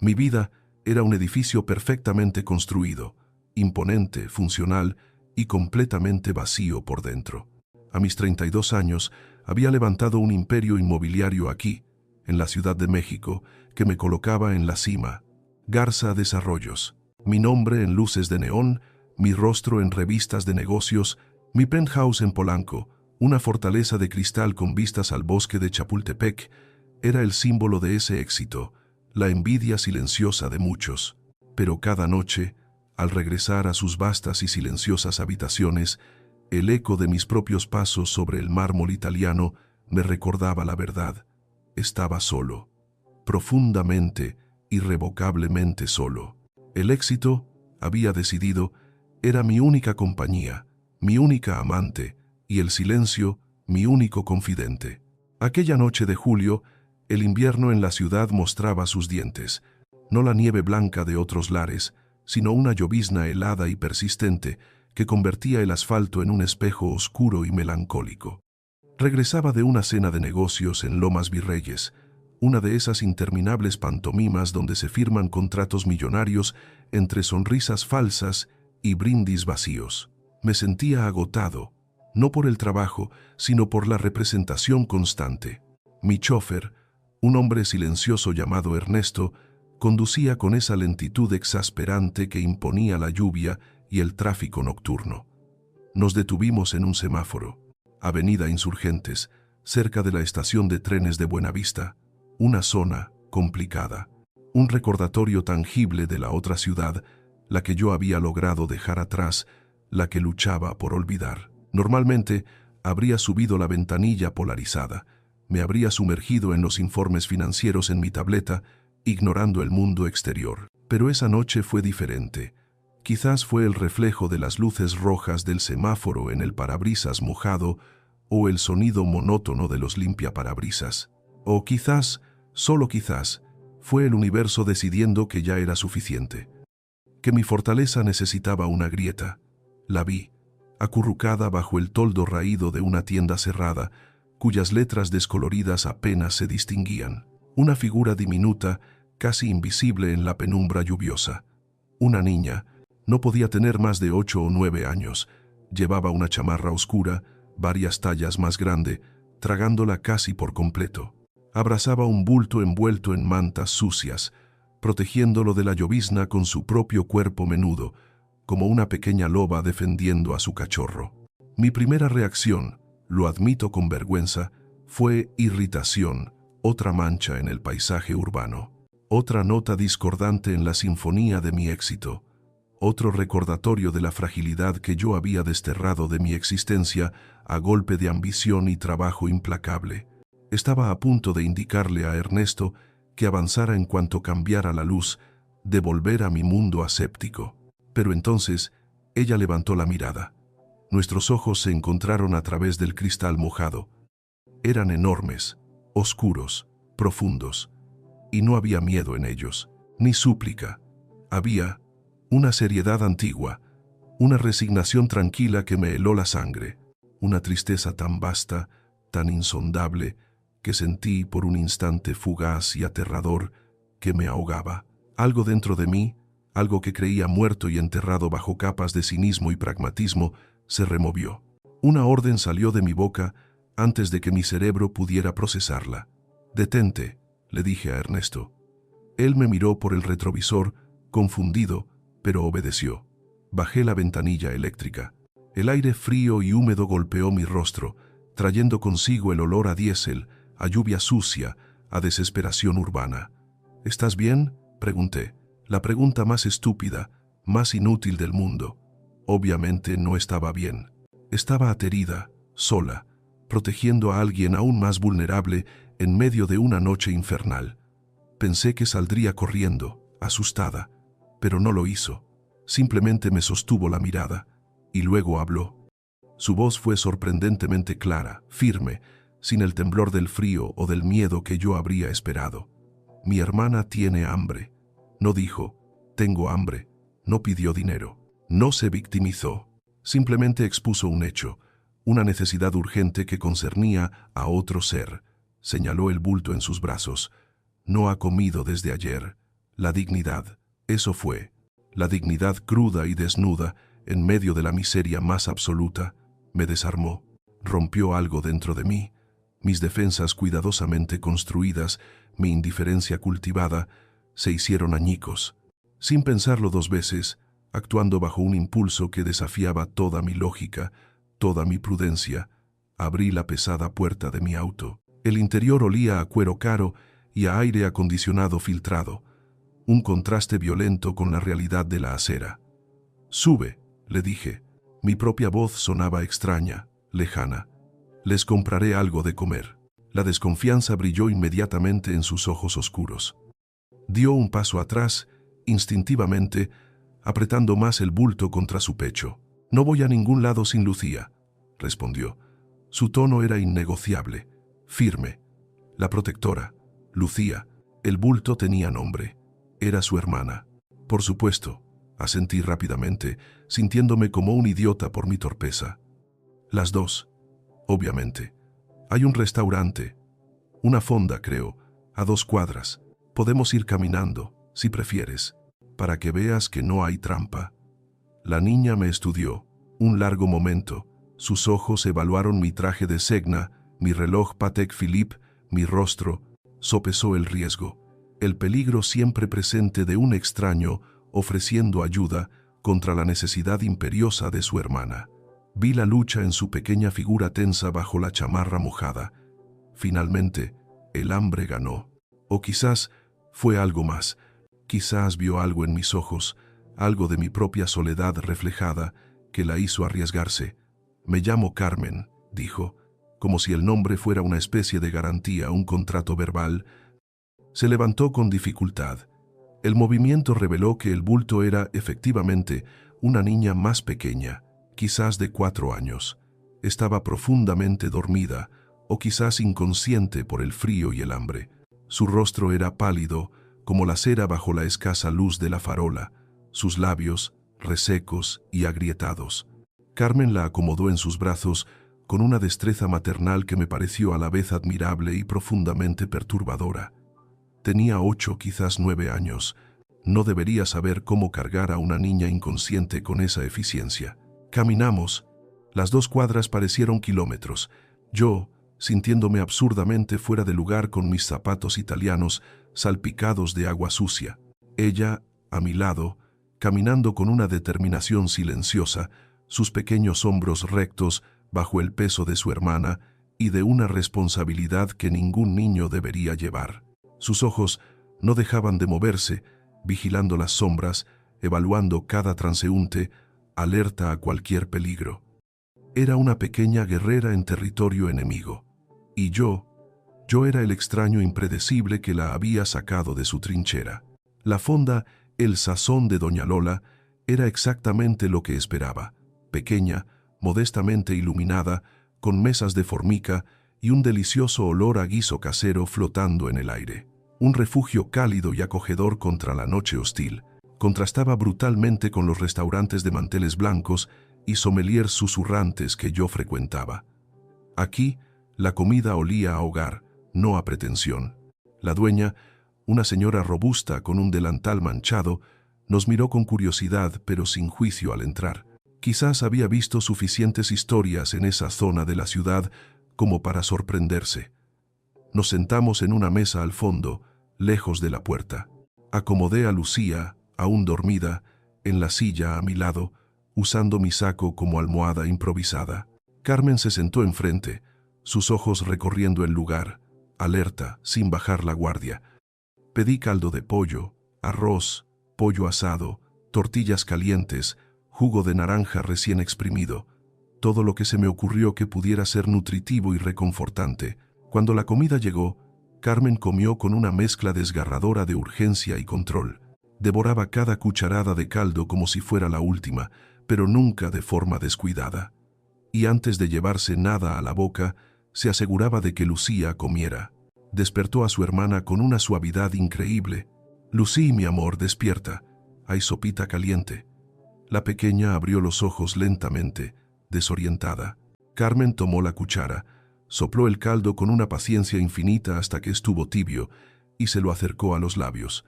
Mi vida era un edificio perfectamente construido, imponente, funcional y completamente vacío por dentro. A mis 32 años, había levantado un imperio inmobiliario aquí, en la Ciudad de México, que me colocaba en la cima. Garza Desarrollos. Mi nombre en luces de neón, mi rostro en revistas de negocios, mi penthouse en Polanco, una fortaleza de cristal con vistas al bosque de Chapultepec, era el símbolo de ese éxito, la envidia silenciosa de muchos. Pero cada noche, al regresar a sus vastas y silenciosas habitaciones, el eco de mis propios pasos sobre el mármol italiano me recordaba la verdad. Estaba solo, profundamente, irrevocablemente solo. El éxito, había decidido, era mi única compañía, mi única amante, y el silencio, mi único confidente. Aquella noche de julio, el invierno en la ciudad mostraba sus dientes, no la nieve blanca de otros lares, sino una llovizna helada y persistente que convertía el asfalto en un espejo oscuro y melancólico. Regresaba de una cena de negocios en Lomas Virreyes, una de esas interminables pantomimas donde se firman contratos millonarios entre sonrisas falsas y brindis vacíos. Me sentía agotado, no por el trabajo, sino por la representación constante. Mi chofer, un hombre silencioso llamado Ernesto, conducía con esa lentitud exasperante que imponía la lluvia y el tráfico nocturno. Nos detuvimos en un semáforo, Avenida Insurgentes, cerca de la estación de trenes de Buenavista, una zona complicada, un recordatorio tangible de la otra ciudad, la que yo había logrado dejar atrás, la que luchaba por olvidar. Normalmente, habría subido la ventanilla polarizada, me habría sumergido en los informes financieros en mi tableta, ignorando el mundo exterior. Pero esa noche fue diferente. Quizás fue el reflejo de las luces rojas del semáforo en el parabrisas mojado o el sonido monótono de los limpiaparabrisas. O quizás, solo quizás, fue el universo decidiendo que ya era suficiente. Que mi fortaleza necesitaba una grieta. La vi, acurrucada bajo el toldo raído de una tienda cerrada, cuyas letras descoloridas apenas se distinguían. Una figura diminuta, casi invisible en la penumbra lluviosa. Una niña, no podía tener más de 8 o 9 años. Llevaba una chamarra oscura, varias tallas más grande, tragándola casi por completo. Abrazaba un bulto envuelto en mantas sucias, protegiéndolo de la llovizna con su propio cuerpo menudo, como una pequeña loba defendiendo a su cachorro. Mi primera reacción, lo admito con vergüenza, fue irritación, otra mancha en el paisaje urbano, otra nota discordante en la sinfonía de mi éxito, otro recordatorio de la fragilidad que yo había desterrado de mi existencia a golpe de ambición y trabajo implacable. Estaba a punto de indicarle a Ernesto que avanzara en cuanto cambiara la luz, de volver a mi mundo aséptico. Pero entonces ella levantó la mirada. Nuestros ojos se encontraron a través del cristal mojado. Eran enormes, oscuros, profundos, y no había miedo en ellos, ni súplica. Había una seriedad antigua, una resignación tranquila que me heló la sangre, una tristeza tan vasta, tan insondable, que sentí por un instante fugaz y aterrador que me ahogaba. Algo dentro de mí, algo que creía muerto y enterrado bajo capas de cinismo y pragmatismo, se removió. Una orden salió de mi boca antes de que mi cerebro pudiera procesarla. «Detente», le dije a Ernesto. Él me miró por el retrovisor, confundido, pero obedeció. Bajé la ventanilla eléctrica. El aire frío y húmedo golpeó mi rostro, trayendo consigo el olor a diésel, a lluvia sucia, a desesperación urbana. «¿Estás bien?», pregunté. La pregunta más estúpida, más inútil del mundo. Obviamente no estaba bien. Estaba aterida, sola, protegiendo a alguien aún más vulnerable en medio de una noche infernal. Pensé que saldría corriendo, asustada, pero no lo hizo. Simplemente me sostuvo la mirada, y luego habló. Su voz fue sorprendentemente clara, firme, sin el temblor del frío o del miedo que yo habría esperado. «Mi hermana tiene hambre». No dijo, «tengo hambre», no pidió dinero, no se victimizó. Simplemente expuso un hecho, una necesidad urgente que concernía a otro ser. Señaló el bulto en sus brazos. «No ha comido desde ayer», La dignidad, eso fue. La dignidad cruda y desnuda, en medio de la miseria más absoluta, me desarmó. Rompió algo dentro de mí. Mis defensas cuidadosamente construidas, mi indiferencia cultivada, se hicieron añicos. Sin pensarlo dos veces, actuando bajo un impulso que desafiaba toda mi lógica, toda mi prudencia, abrí la pesada puerta de mi auto. El interior olía a cuero caro y a aire acondicionado filtrado, un contraste violento con la realidad de la acera. «Sube», le dije. Mi propia voz sonaba extraña, lejana. «Les compraré algo de comer». La desconfianza brilló inmediatamente en sus ojos oscuros. Dio un paso atrás, instintivamente, apretando más el bulto contra su pecho. «No voy a ningún lado sin Lucía», respondió. Su tono era innegociable, firme. La protectora, Lucía. El bulto tenía nombre. Era su hermana. «Por supuesto», asentí rápidamente, sintiéndome como un idiota por mi torpeza. «Las dos, obviamente. Hay un restaurante, una fonda, creo, a 2 cuadras. Podemos ir caminando, si prefieres, para que veas que no hay trampa». La niña me estudió un largo momento. Sus ojos evaluaron mi traje de Segna, mi reloj Patek Philippe, mi rostro. Sopesó el riesgo, el peligro siempre presente de un extraño ofreciendo ayuda contra la necesidad imperiosa de su hermana. Vi la lucha en su pequeña figura tensa bajo la chamarra mojada. Finalmente, el hambre ganó. O quizás fue algo más. Quizás vio algo en mis ojos, algo de mi propia soledad reflejada, que la hizo arriesgarse. «Me llamo Carmen», dijo, como si el nombre fuera una especie de garantía, un contrato verbal. Se levantó con dificultad. El movimiento reveló que el bulto era, efectivamente, una niña más pequeña, quizás de 4 años. Estaba profundamente dormida, o quizás inconsciente por el frío y el hambre. Su rostro era pálido, como la cera bajo la escasa luz de la farola, sus labios resecos y agrietados. Carmen la acomodó en sus brazos con una destreza maternal que me pareció a la vez admirable y profundamente perturbadora. Tenía 8, quizás 9 años. No debería saber cómo cargar a una niña inconsciente con esa eficiencia. Caminamos. Las 2 cuadras parecieron kilómetros. Yo, sintiéndome absurdamente fuera de lugar con mis zapatos italianos salpicados de agua sucia. Ella, a mi lado, caminando con una determinación silenciosa, sus pequeños hombros rectos bajo el peso de su hermana y de una responsabilidad que ningún niño debería llevar. Sus ojos no dejaban de moverse, vigilando las sombras, evaluando cada transeúnte, alerta a cualquier peligro. Era una pequeña guerrera en territorio enemigo. Y yo era el extraño impredecible que la había sacado de su trinchera. La fonda, el sazón de Doña Lola, era exactamente lo que esperaba. Pequeña, modestamente iluminada, con mesas de formica y un delicioso olor a guiso casero flotando en el aire. Un refugio cálido y acogedor contra la noche hostil. Contrastaba brutalmente con los restaurantes de manteles blancos y sommeliers susurrantes que yo frecuentaba. Aquí, la comida olía a hogar, no a pretensión. La dueña, una señora robusta con un delantal manchado, nos miró con curiosidad pero sin juicio al entrar. Quizás había visto suficientes historias en esa zona de la ciudad como para sorprenderse. Nos sentamos en una mesa al fondo, lejos de la puerta. Acomodé a Lucía, aún dormida, en la silla a mi lado, usando mi saco como almohada improvisada. Carmen se sentó enfrente, sus ojos recorriendo el lugar, alerta, sin bajar la guardia. Pedí caldo de pollo, arroz, pollo asado, tortillas calientes, jugo de naranja recién exprimido, todo lo que se me ocurrió que pudiera ser nutritivo y reconfortante. Cuando la comida llegó, Carmen comió con una mezcla desgarradora de urgencia y control. Devoraba cada cucharada de caldo como si fuera la última, pero nunca de forma descuidada. Y antes de llevarse nada a la boca, se aseguraba de que Lucía comiera. Despertó a su hermana con una suavidad increíble. «Lucí, mi amor, despierta. Hay sopita caliente». La pequeña abrió los ojos lentamente, desorientada. Carmen tomó la cuchara, sopló el caldo con una paciencia infinita hasta que estuvo tibio y se lo acercó a los labios.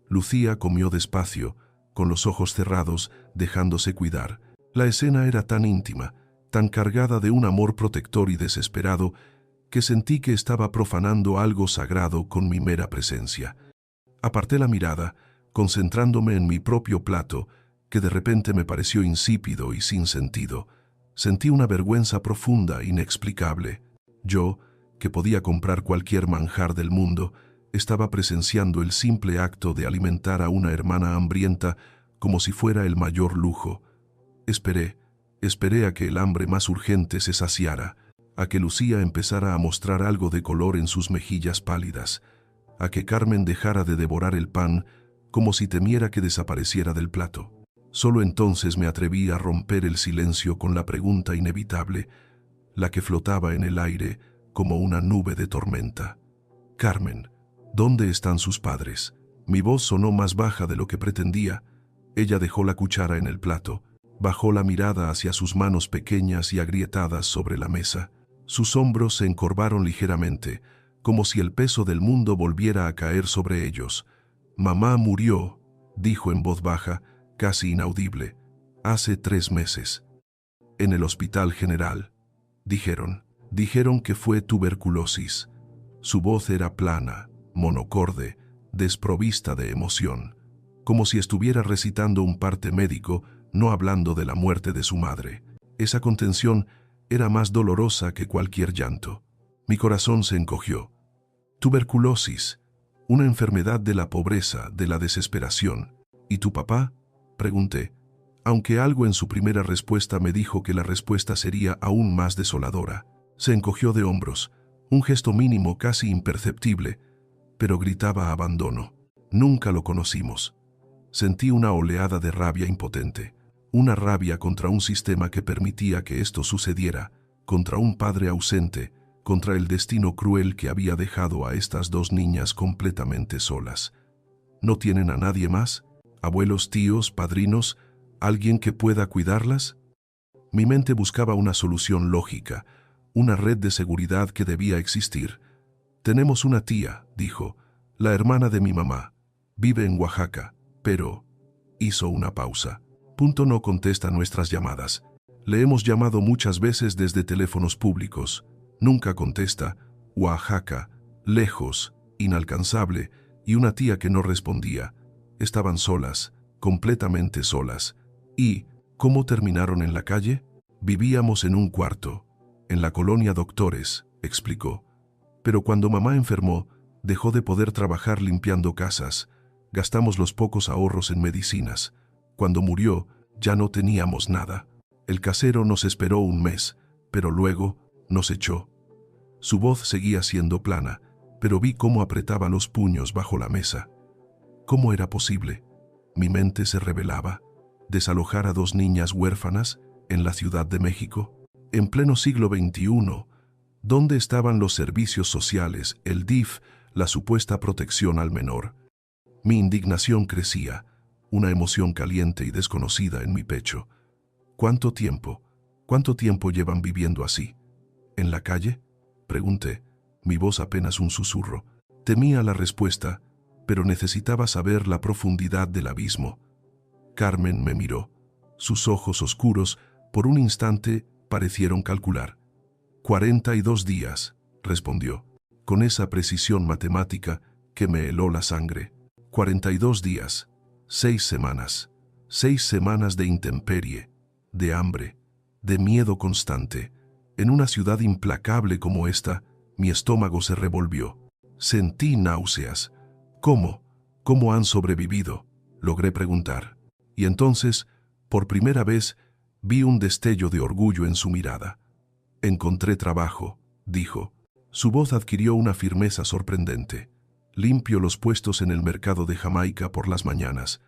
Lucía comió despacio, con los ojos cerrados, dejándose cuidar. La escena era tan íntima, tan cargada de un amor protector y desesperado, que sentí que estaba profanando algo sagrado con mi mera presencia. Aparté la mirada, concentrándome en mi propio plato, que de repente me pareció insípido y sin sentido. Sentí una vergüenza profunda, inexplicable. Yo, que podía comprar cualquier manjar del mundo, estaba presenciando el simple acto de alimentar a una hermana hambrienta como si fuera el mayor lujo. Esperé a que el hambre más urgente se saciara, a que Lucía empezara a mostrar algo de color en sus mejillas pálidas, a que Carmen dejara de devorar el pan como si temiera que desapareciera del plato. Solo entonces me atreví a romper el silencio con la pregunta inevitable, la que flotaba en el aire como una nube de tormenta. Carmen, ¿dónde están sus padres? Mi voz sonó más baja de lo que pretendía. Ella dejó la cuchara en el plato, bajó la mirada hacia sus manos pequeñas y agrietadas sobre la mesa. Sus hombros se encorvaron ligeramente, como si el peso del mundo volviera a caer sobre ellos. «Mamá murió», dijo en voz baja, casi inaudible, «hace 3 meses. En el Hospital General. Dijeron que fue tuberculosis». Su voz era plana, monocorde, desprovista de emoción, como si estuviera recitando un parte médico, no hablando de la muerte de su madre. Esa contención era más dolorosa que cualquier llanto. Mi corazón se encogió. Tuberculosis, una enfermedad de la pobreza, de la desesperación. ¿Y tu papá?, pregunté, aunque algo en su primera respuesta me dijo que la respuesta sería aún más desoladora. Se encogió de hombros, un gesto mínimo casi imperceptible, pero gritaba abandono. Nunca lo conocimos. Sentí una oleada de rabia impotente, una rabia contra un sistema que permitía que esto sucediera, contra un padre ausente, contra el destino cruel que había dejado a estas 2 niñas completamente solas. ¿No tienen a nadie más? ¿Abuelos, tíos, padrinos, alguien que pueda cuidarlas? Mi mente buscaba una solución lógica, una red de seguridad que debía existir. «Tenemos una tía», dijo, «la hermana de mi mamá. Vive en Oaxaca, pero...» Hizo una pausa. «No contesta nuestras llamadas. Le hemos llamado muchas veces desde teléfonos públicos. Nunca contesta. Oaxaca, lejos, inalcanzable, y una tía que no respondía. Estaban solas, completamente solas. ¿Y cómo terminaron en la calle? Vivíamos en un cuarto, en la colonia Doctores», explicó. «Pero cuando mamá enfermó, dejó de poder trabajar limpiando casas. Gastamos los pocos ahorros en medicinas. Cuando murió, ya no teníamos nada. El casero nos esperó 1 mes, pero luego nos echó». Su voz seguía siendo plana, pero vi cómo apretaba los puños bajo la mesa. ¿Cómo era posible? Mi mente se rebelaba. ¿Desalojar a 2 niñas huérfanas en la Ciudad de México? En pleno siglo XXI, ¿dónde estaban los servicios sociales, el DIF, la supuesta protección al menor? Mi indignación crecía, una emoción caliente y desconocida en mi pecho. ¿Cuánto tiempo llevan viviendo así? ¿En la calle?, pregunté, mi voz apenas un susurro. Temía la respuesta, pero necesitaba saber la profundidad del abismo. Carmen me miró. Sus ojos oscuros, por un instante, parecieron calcular. 42 días, respondió, con esa precisión matemática que me heló la sangre. 42 días, 6 semanas, 6 semanas de intemperie, de hambre, de miedo constante. En una ciudad implacable como esta, mi estómago se revolvió. Sentí náuseas. ¿Cómo han sobrevivido?, logré preguntar. Y entonces, por primera vez, vi un destello de orgullo en su mirada. «Encontré trabajo», dijo. Su voz adquirió una firmeza sorprendente. «Limpio los puestos en el mercado de Jamaica por las mañanas,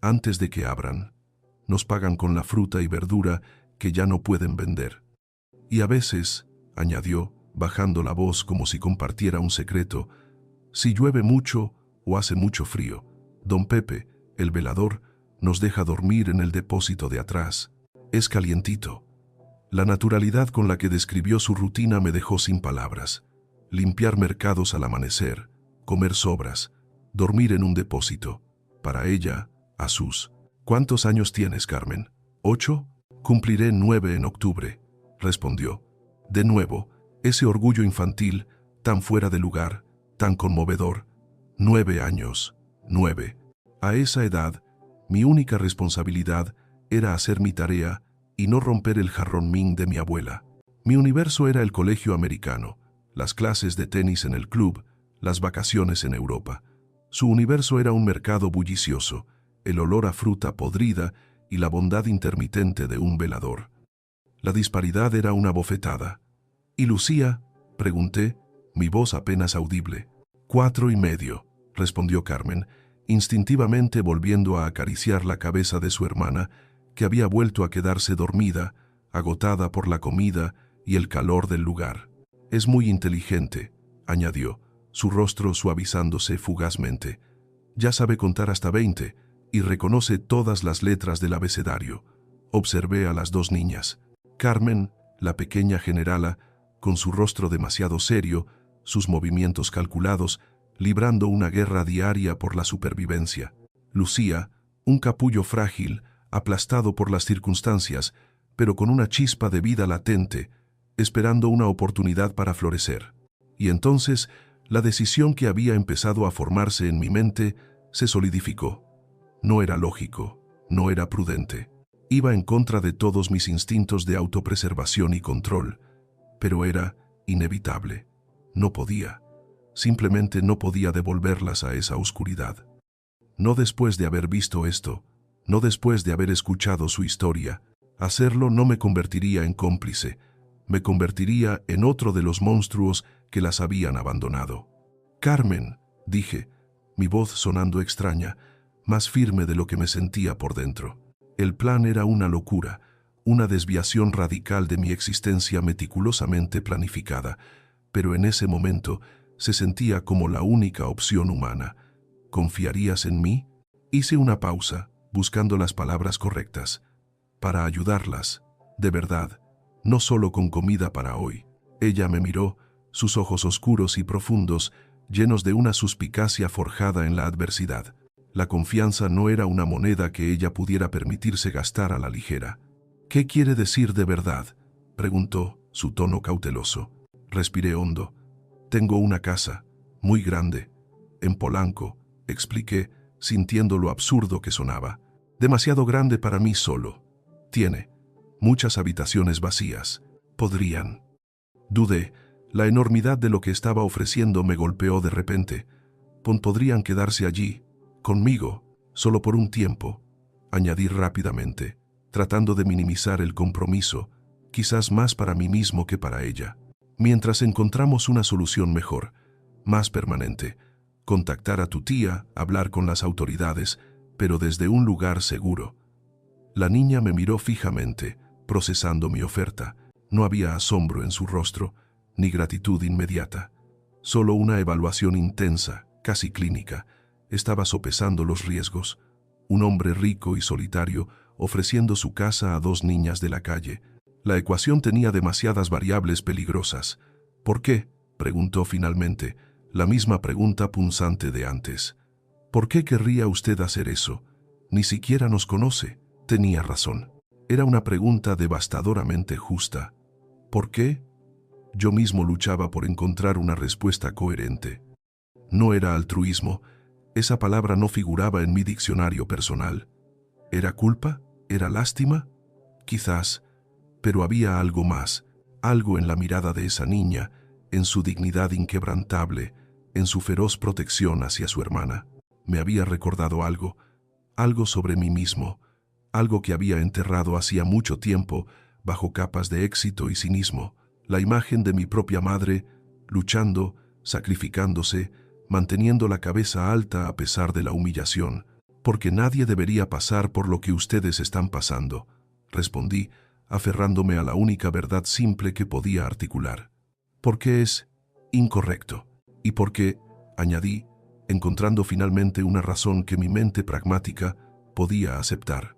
antes de que abran. Nos pagan con la fruta y verdura que ya no pueden vender. Y a veces», añadió, bajando la voz como si compartiera un secreto, «si llueve mucho o hace mucho frío, don Pepe, el velador, nos deja dormir en el depósito de atrás. Es calientito». La naturalidad con la que describió su rutina me dejó sin palabras. Limpiar mercados al amanecer, comer sobras, dormir en un depósito. Para ella, a sus. ¿Cuántos años tienes, Carmen? ¿8? Cumpliré 9 en octubre, respondió. De nuevo, ese orgullo infantil, tan fuera de lugar, tan conmovedor. 9 años, 9. A esa edad, mi única responsabilidad era hacer mi tarea y no romper el jarrón Ming de mi abuela. Mi universo era el colegio americano, las clases de tenis en el club, las vacaciones en Europa. Su universo era un mercado bullicioso, el olor a fruta podrida y la bondad intermitente de un velador. La disparidad era una bofetada. ¿Y Lucía?, pregunté, mi voz apenas audible. 4,5, respondió Carmen, instintivamente volviendo a acariciar la cabeza de su hermana, que había vuelto a quedarse dormida, agotada por la comida y el calor del lugar. Es muy inteligente, añadió, su rostro suavizándose fugazmente. Ya sabe contar hasta 20 y reconoce todas las letras del abecedario. Observé a las dos niñas. Carmen, la pequeña generala, con su rostro demasiado serio, sus movimientos calculados, librando una guerra diaria por la supervivencia. Lucía, un capullo frágil, aplastado por las circunstancias, pero con una chispa de vida latente, esperando una oportunidad para florecer. Y entonces, la decisión que había empezado a formarse en mi mente se solidificó. No era lógico, no era prudente. Iba en contra de todos mis instintos de autopreservación y control, pero era inevitable. No podía. Simplemente no podía devolverlas a esa oscuridad. No después de haber visto esto, no después de haber escuchado su historia. Hacerlo no me convertiría en cómplice, me convertiría en otro de los monstruos que las habían abandonado. Carmen, dije, mi voz sonando extraña, más firme de lo que me sentía por dentro. El plan era una locura, una desviación radical de mi existencia meticulosamente planificada, pero en ese momento se sentía como la única opción humana. ¿Confiarías en mí? Hice una pausa, buscando las palabras correctas. Para ayudarlas, de verdad, no solo con comida para hoy. Ella me miró, sus ojos oscuros y profundos, llenos de una suspicacia forjada en la adversidad. La confianza no era una moneda que ella pudiera permitirse gastar a la ligera. ¿Qué quiere decir de verdad?, preguntó, su tono cauteloso. Respiré hondo. Tengo una casa, muy grande, en Polanco, expliqué, sintiendo lo absurdo que sonaba. Demasiado grande para mí solo. Tiene muchas habitaciones vacías. Podrían. Dudé. La enormidad de lo que estaba ofreciendo me golpeó de repente. Podrían quedarse allí, conmigo, solo por un tiempo, añadí rápidamente, tratando de minimizar el compromiso, quizás más para mí mismo que para ella. Mientras encontramos una solución mejor, más permanente, contactar a tu tía, hablar con las autoridades, pero desde un lugar seguro. La niña me miró fijamente, procesando mi oferta. No había asombro en su rostro, ni gratitud inmediata. Solo una evaluación intensa, casi clínica. Estaba sopesando los riesgos. Un hombre rico y solitario ofreciendo su casa a dos niñas de la calle. La ecuación tenía demasiadas variables peligrosas. ¿Por qué?, preguntó finalmente, la misma pregunta punzante de antes. ¿Por qué querría usted hacer eso? Ni siquiera nos conoce. Tenía razón. Era una pregunta devastadoramente justa. ¿Por qué? Yo mismo luchaba por encontrar una respuesta coherente. No era altruismo. Esa palabra no figuraba en mi diccionario personal. ¿Era culpa? ¿Era lástima? Quizás, pero había algo más, algo en la mirada de esa niña, en su dignidad inquebrantable, en su feroz protección hacia su hermana. Me había recordado algo sobre mí mismo, algo que había enterrado hacía mucho tiempo bajo capas de éxito y cinismo, la imagen de mi propia madre, luchando, sacrificándose, manteniendo la cabeza alta a pesar de la humillación. Porque nadie debería pasar por lo que ustedes están pasando, respondí, aferrándome a la única verdad simple que podía articular. Porque es incorrecto. Y porque, añadí, encontrando finalmente una razón que mi mente pragmática podía aceptar.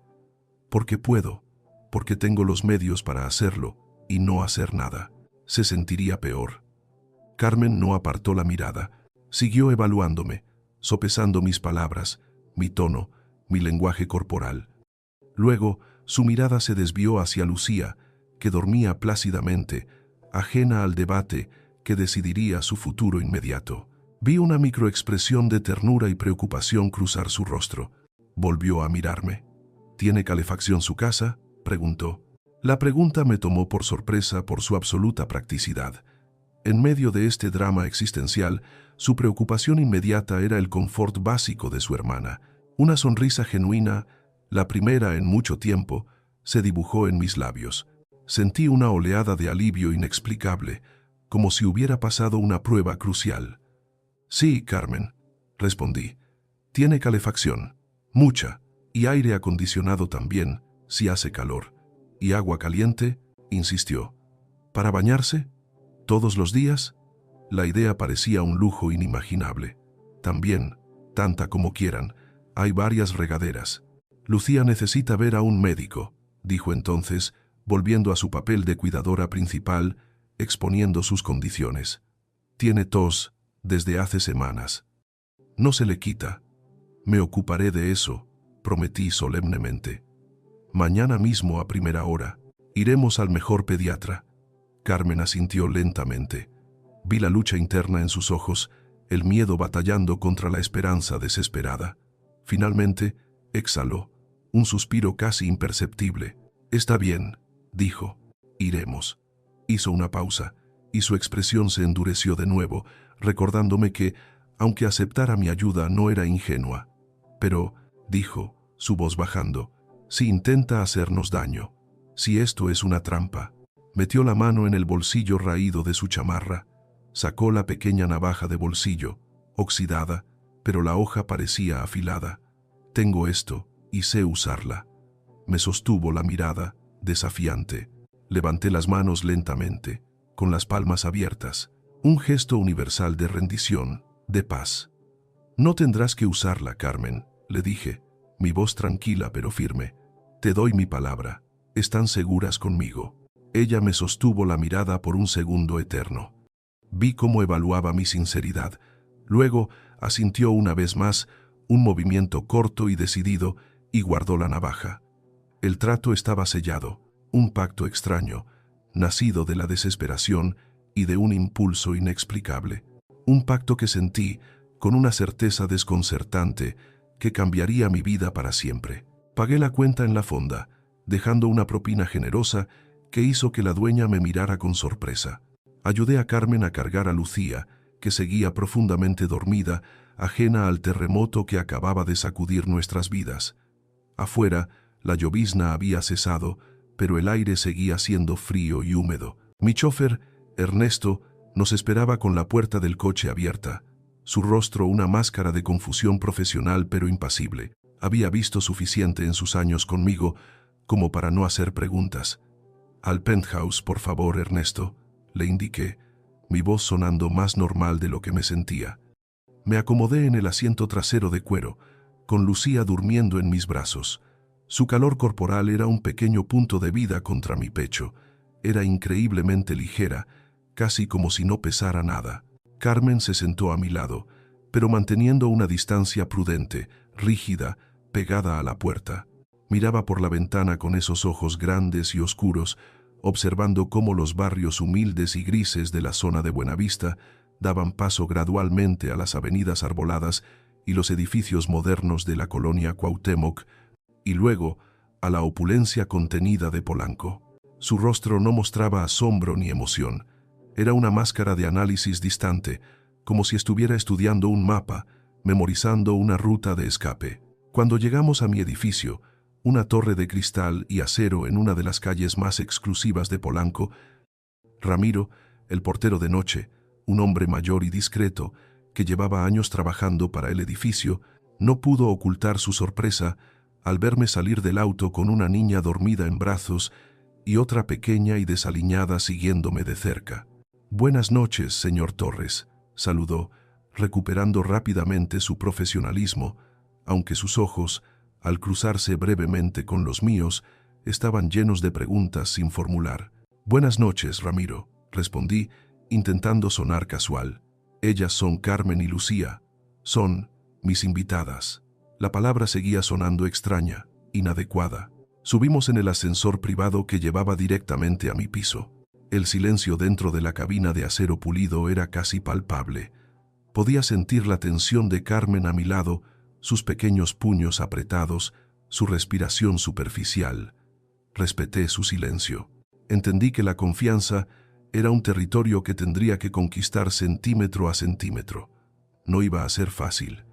Porque puedo, porque tengo los medios para hacerlo y no hacer nada. Se sentiría peor. Carmen no apartó la mirada. Siguió evaluándome, sopesando mis palabras, mi tono, mi lenguaje corporal. Luego, su mirada se desvió hacia Lucía, que dormía plácidamente, ajena al debate que decidiría su futuro inmediato. Vi una microexpresión de ternura y preocupación cruzar su rostro. Volvió a mirarme. ¿Tiene calefacción su casa?, preguntó. La pregunta me tomó por sorpresa por su absoluta practicidad. En medio de este drama existencial, su preocupación inmediata era el confort básico de su hermana. Una sonrisa genuina, la primera en mucho tiempo, se dibujó en mis labios. Sentí una oleada de alivio inexplicable, como si hubiera pasado una prueba crucial. Sí, Carmen, respondí. Tiene calefacción, mucha, y aire acondicionado también, si hace calor. ¿Y agua caliente?, insistió. ¿Para bañarse? ¿Todos los días? La idea parecía un lujo inimaginable. También, tanta como quieran, hay varias regaderas. Lucía necesita ver a un médico, dijo entonces, volviendo a su papel de cuidadora principal, exponiendo sus condiciones. Tiene tos desde hace semanas. No se le quita. Me ocuparé de eso, prometí solemnemente. Mañana mismo a primera hora, iremos al mejor pediatra. Carmen asintió lentamente. Vi la lucha interna en sus ojos, el miedo batallando contra la esperanza desesperada. Finalmente, exhaló, un suspiro casi imperceptible. Está bien, dijo. Iremos. Hizo una pausa, y su expresión se endureció de nuevo, recordándome que, aunque aceptara mi ayuda, no era ingenua. Pero, dijo, su voz bajando, si intenta hacernos daño, si esto es una trampa. Metió la mano en el bolsillo raído de su chamarra, sacó la pequeña navaja de bolsillo, oxidada, pero la hoja parecía afilada. Tengo esto, y sé usarla. Me sostuvo la mirada, desafiante. Levanté las manos lentamente, con las palmas abiertas, un gesto universal de rendición, de paz. No tendrás que usarla, Carmen, le dije, mi voz tranquila pero firme. Te doy mi palabra, están seguras conmigo. Ella me sostuvo la mirada por un segundo eterno. Vi cómo evaluaba mi sinceridad. Luego asintió una vez más, un movimiento corto y decidido, y guardó la navaja. El trato estaba sellado, un pacto extraño, nacido de la desesperación y de un impulso inexplicable. Un pacto que sentí, con una certeza desconcertante, que cambiaría mi vida para siempre. Pagué la cuenta en la fonda, dejando una propina generosa que hizo que la dueña me mirara con sorpresa. Ayudé a Carmen a cargar a Lucía, que seguía profundamente dormida, ajena al terremoto que acababa de sacudir nuestras vidas. Afuera, la llovizna había cesado, pero el aire seguía siendo frío y húmedo. Mi chofer, Ernesto, nos esperaba con la puerta del coche abierta. Su rostro una máscara de confusión profesional pero impasible. Había visto suficiente en sus años conmigo como para no hacer preguntas. «Al penthouse, por favor, Ernesto», le indiqué, mi voz sonando más normal de lo que me sentía. Me acomodé en el asiento trasero de cuero, con Lucía durmiendo en mis brazos. Su calor corporal era un pequeño punto de vida contra mi pecho. Era increíblemente ligera, casi como si no pesara nada. Carmen se sentó a mi lado, pero manteniendo una distancia prudente, rígida, pegada a la puerta. Miraba por la ventana con esos ojos grandes y oscuros, observando cómo los barrios humildes y grises de la zona de Buenavista daban paso gradualmente a las avenidas arboladas y los edificios modernos de la colonia Cuauhtémoc, y luego a la opulencia contenida de Polanco. Su rostro no mostraba asombro ni emoción. Era una máscara de análisis distante, como si estuviera estudiando un mapa, memorizando una ruta de escape. Cuando llegamos a mi edificio, una torre de cristal y acero en una de las calles más exclusivas de Polanco, Ramiro, el portero de noche, un hombre mayor y discreto, que llevaba años trabajando para el edificio, no pudo ocultar su sorpresa al verme salir del auto con una niña dormida en brazos y otra pequeña y desaliñada siguiéndome de cerca. «Buenas noches, señor Torres», saludó, recuperando rápidamente su profesionalismo, aunque sus ojos, al cruzarse brevemente con los míos, estaban llenos de preguntas sin formular. «Buenas noches, Ramiro», respondí, intentando sonar casual. «Ellas son Carmen y Lucía. Son mis invitadas». La palabra seguía sonando extraña, inadecuada. Subimos en el ascensor privado que llevaba directamente a mi piso. El silencio dentro de la cabina de acero pulido era casi palpable. Podía sentir la tensión de Carmen a mi lado, sus pequeños puños apretados, su respiración superficial. Respeté su silencio. Entendí que la confianza era un territorio que tendría que conquistar centímetro a centímetro. No iba a ser fácil.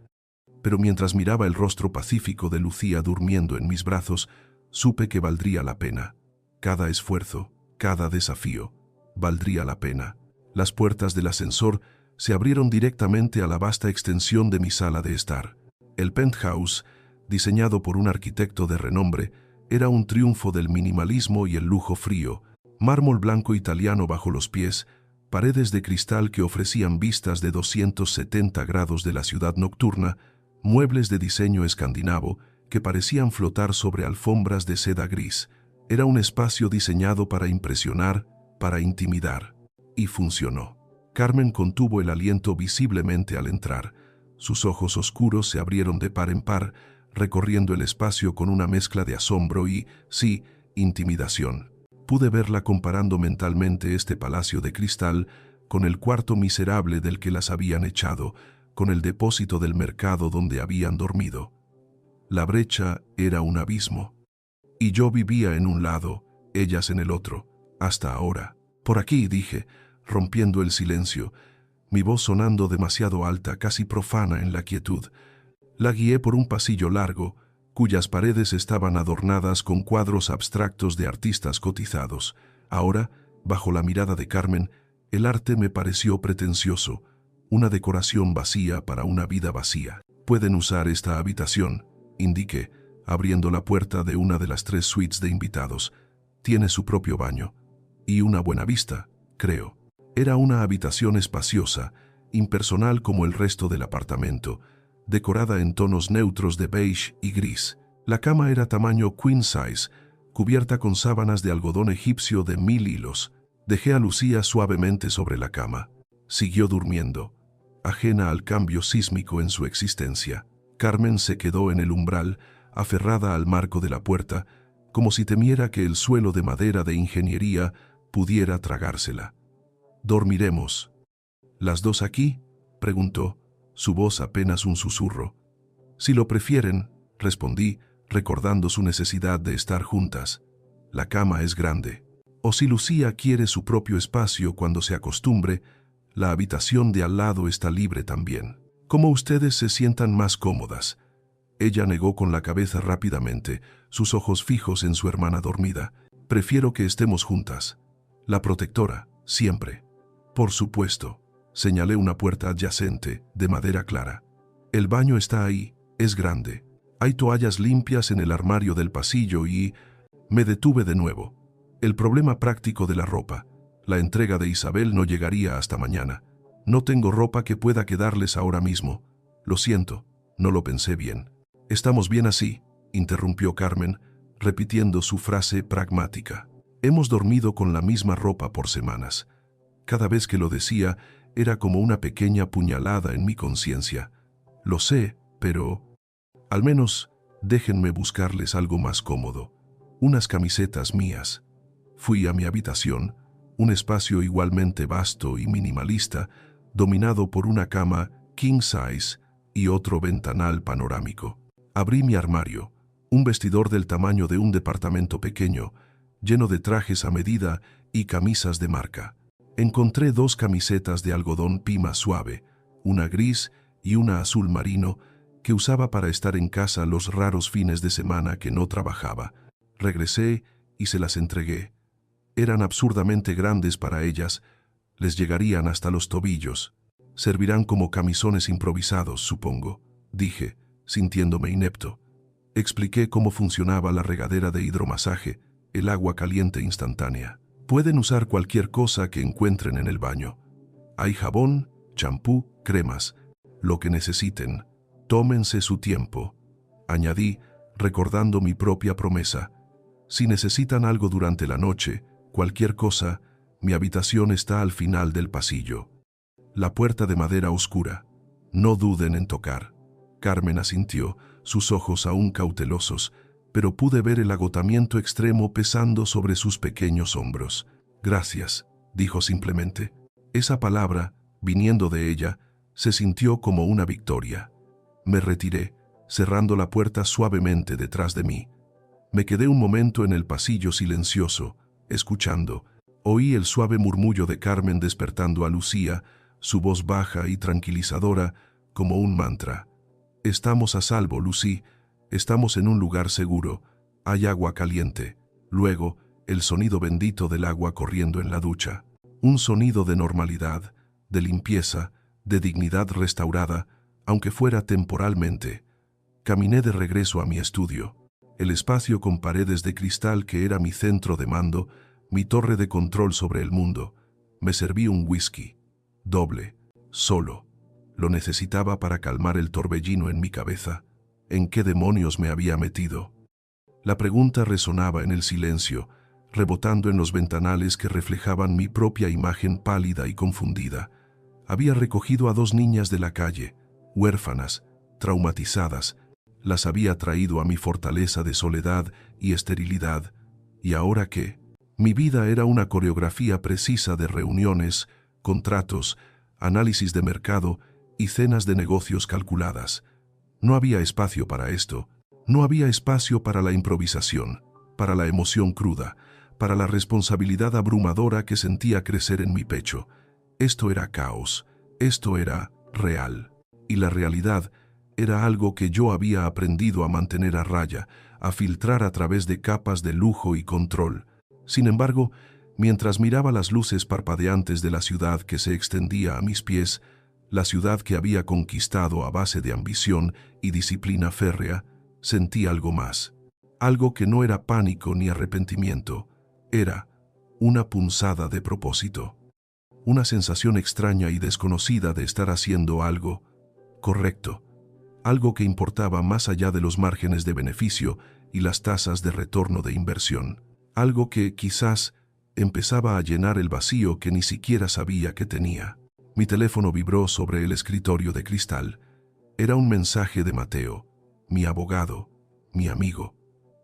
Pero mientras miraba el rostro pacífico de Lucía durmiendo en mis brazos, supe que valdría la pena. Cada esfuerzo, cada desafío, valdría la pena. Las puertas del ascensor se abrieron directamente a la vasta extensión de mi sala de estar. El penthouse, diseñado por un arquitecto de renombre, era un triunfo del minimalismo y el lujo frío. Mármol blanco italiano bajo los pies, paredes de cristal que ofrecían vistas de 270 grados de la ciudad nocturna, muebles de diseño escandinavo que parecían flotar sobre alfombras de seda gris. Era un espacio diseñado para impresionar, para intimidar. Y funcionó. Carmen contuvo el aliento visiblemente al entrar. Sus ojos oscuros se abrieron de par en par, recorriendo el espacio con una mezcla de asombro y, sí, intimidación. Pude verla comparando mentalmente este palacio de cristal con el cuarto miserable del que las habían echado, con el depósito del mercado donde habían dormido. La brecha era un abismo. Y yo vivía en un lado, ellas en el otro, hasta ahora. Por aquí, dije, rompiendo el silencio, mi voz sonando demasiado alta, casi profana en la quietud. La guié por un pasillo largo, cuyas paredes estaban adornadas con cuadros abstractos de artistas cotizados. Ahora, bajo la mirada de Carmen, el arte me pareció pretencioso, una decoración vacía para una vida vacía. Pueden usar esta habitación, indiqué, abriendo la puerta de una de las 3 suites de invitados. Tiene su propio baño. Y una buena vista, creo. Era una habitación espaciosa, impersonal como el resto del apartamento, decorada en tonos neutros de beige y gris. La cama era tamaño queen size, cubierta con sábanas de algodón egipcio de 1000 hilos. Dejé a Lucía suavemente sobre la cama. Siguió durmiendo, ajena al cambio sísmico en su existencia. Carmen se quedó en el umbral, aferrada al marco de la puerta, como si temiera que el suelo de madera de ingeniería pudiera tragársela. «¿Dormiremos? ¿Las dos aquí?», preguntó, su voz apenas un susurro. «Si lo prefieren», respondí, recordando su necesidad de estar juntas. «La cama es grande. O si Lucía quiere su propio espacio cuando se acostumbre, la habitación de al lado está libre también. Como ustedes se sientan más cómodas». Ella negó con la cabeza rápidamente, sus ojos fijos en su hermana dormida. «Prefiero que estemos juntas. La protectora, siempre». «Por supuesto», señalé una puerta adyacente, de madera clara. «El baño está ahí, es grande. Hay toallas limpias en el armario del pasillo y...». Me detuve de nuevo. El problema práctico de la ropa. La entrega de Isabel no llegaría hasta mañana. «No tengo ropa que pueda quedarles ahora mismo. Lo siento, no lo pensé bien». «Estamos bien así», interrumpió Carmen, repitiendo su frase pragmática. «Hemos dormido con la misma ropa por semanas». Cada vez que lo decía, era como una pequeña puñalada en mi conciencia. «Lo sé, pero... al menos déjenme buscarles algo más cómodo. Unas camisetas mías». Fui a mi habitación, un espacio igualmente vasto y minimalista, dominado por una cama king size y otro ventanal panorámico. Abrí mi armario, un vestidor del tamaño de un departamento pequeño, lleno de trajes a medida y camisas de marca. Encontré 2 camisetas de algodón pima suave, una gris y una azul marino, que usaba para estar en casa los raros fines de semana que no trabajaba. Regresé y se las entregué. Eran absurdamente grandes para ellas, les llegarían hasta los tobillos. «Servirán como camisones improvisados, supongo», dije, sintiéndome inepto. Expliqué cómo funcionaba la regadera de hidromasaje, el agua caliente instantánea. «Pueden usar cualquier cosa que encuentren en el baño. Hay jabón, champú, cremas, lo que necesiten. Tómense su tiempo», añadí, recordando mi propia promesa. «Si necesitan algo durante la noche, cualquier cosa, mi habitación está al final del pasillo. La puerta de madera oscura. No duden en tocar». Carmen asintió, sus ojos aún cautelosos, pero pude ver el agotamiento extremo pesando sobre sus pequeños hombros. «Gracias», dijo simplemente. Esa palabra, viniendo de ella, se sintió como una victoria. Me retiré, cerrando la puerta suavemente detrás de mí. Me quedé un momento en el pasillo silencioso, escuchando. Oí el suave murmullo de Carmen despertando a Lucía, su voz baja y tranquilizadora, como un mantra. «Estamos a salvo, Lucy. Estamos en un lugar seguro. Hay agua caliente». Luego, el sonido bendito del agua corriendo en la ducha. Un sonido de normalidad, de limpieza, de dignidad restaurada, aunque fuera temporalmente. Caminé de regreso a mi estudio. El espacio con paredes de cristal que era mi centro de mando, mi torre de control sobre el mundo. Me serví un whisky. Doble. Solo. Lo necesitaba para calmar el torbellino en mi cabeza. ¿En qué demonios me había metido? La pregunta resonaba en el silencio, rebotando en los ventanales que reflejaban mi propia imagen pálida y confundida. Había recogido a 2 niñas de la calle, huérfanas, traumatizadas. Las había traído a mi fortaleza de soledad y esterilidad. ¿Y ahora qué? Mi vida era una coreografía precisa de reuniones, contratos, análisis de mercado y cenas de negocios calculadas. No había espacio para esto. No había espacio para la improvisación, para la emoción cruda, para la responsabilidad abrumadora que sentía crecer en mi pecho. Esto era caos. Esto era real. Y la realidad era algo que yo había aprendido a mantener a raya, a filtrar a través de capas de lujo y control. Sin embargo, mientras miraba las luces parpadeantes de la ciudad que se extendía a mis pies, la ciudad que había conquistado a base de ambición y disciplina férrea, sentí algo más. Algo que no era pánico ni arrepentimiento. Era una punzada de propósito. Una sensación extraña y desconocida de estar haciendo algo correcto. Algo que importaba más allá de los márgenes de beneficio y las tasas de retorno de inversión. Algo que, quizás, empezaba a llenar el vacío que ni siquiera sabía que tenía. Mi teléfono vibró sobre el escritorio de cristal. Era un mensaje de Mateo, mi abogado, mi amigo.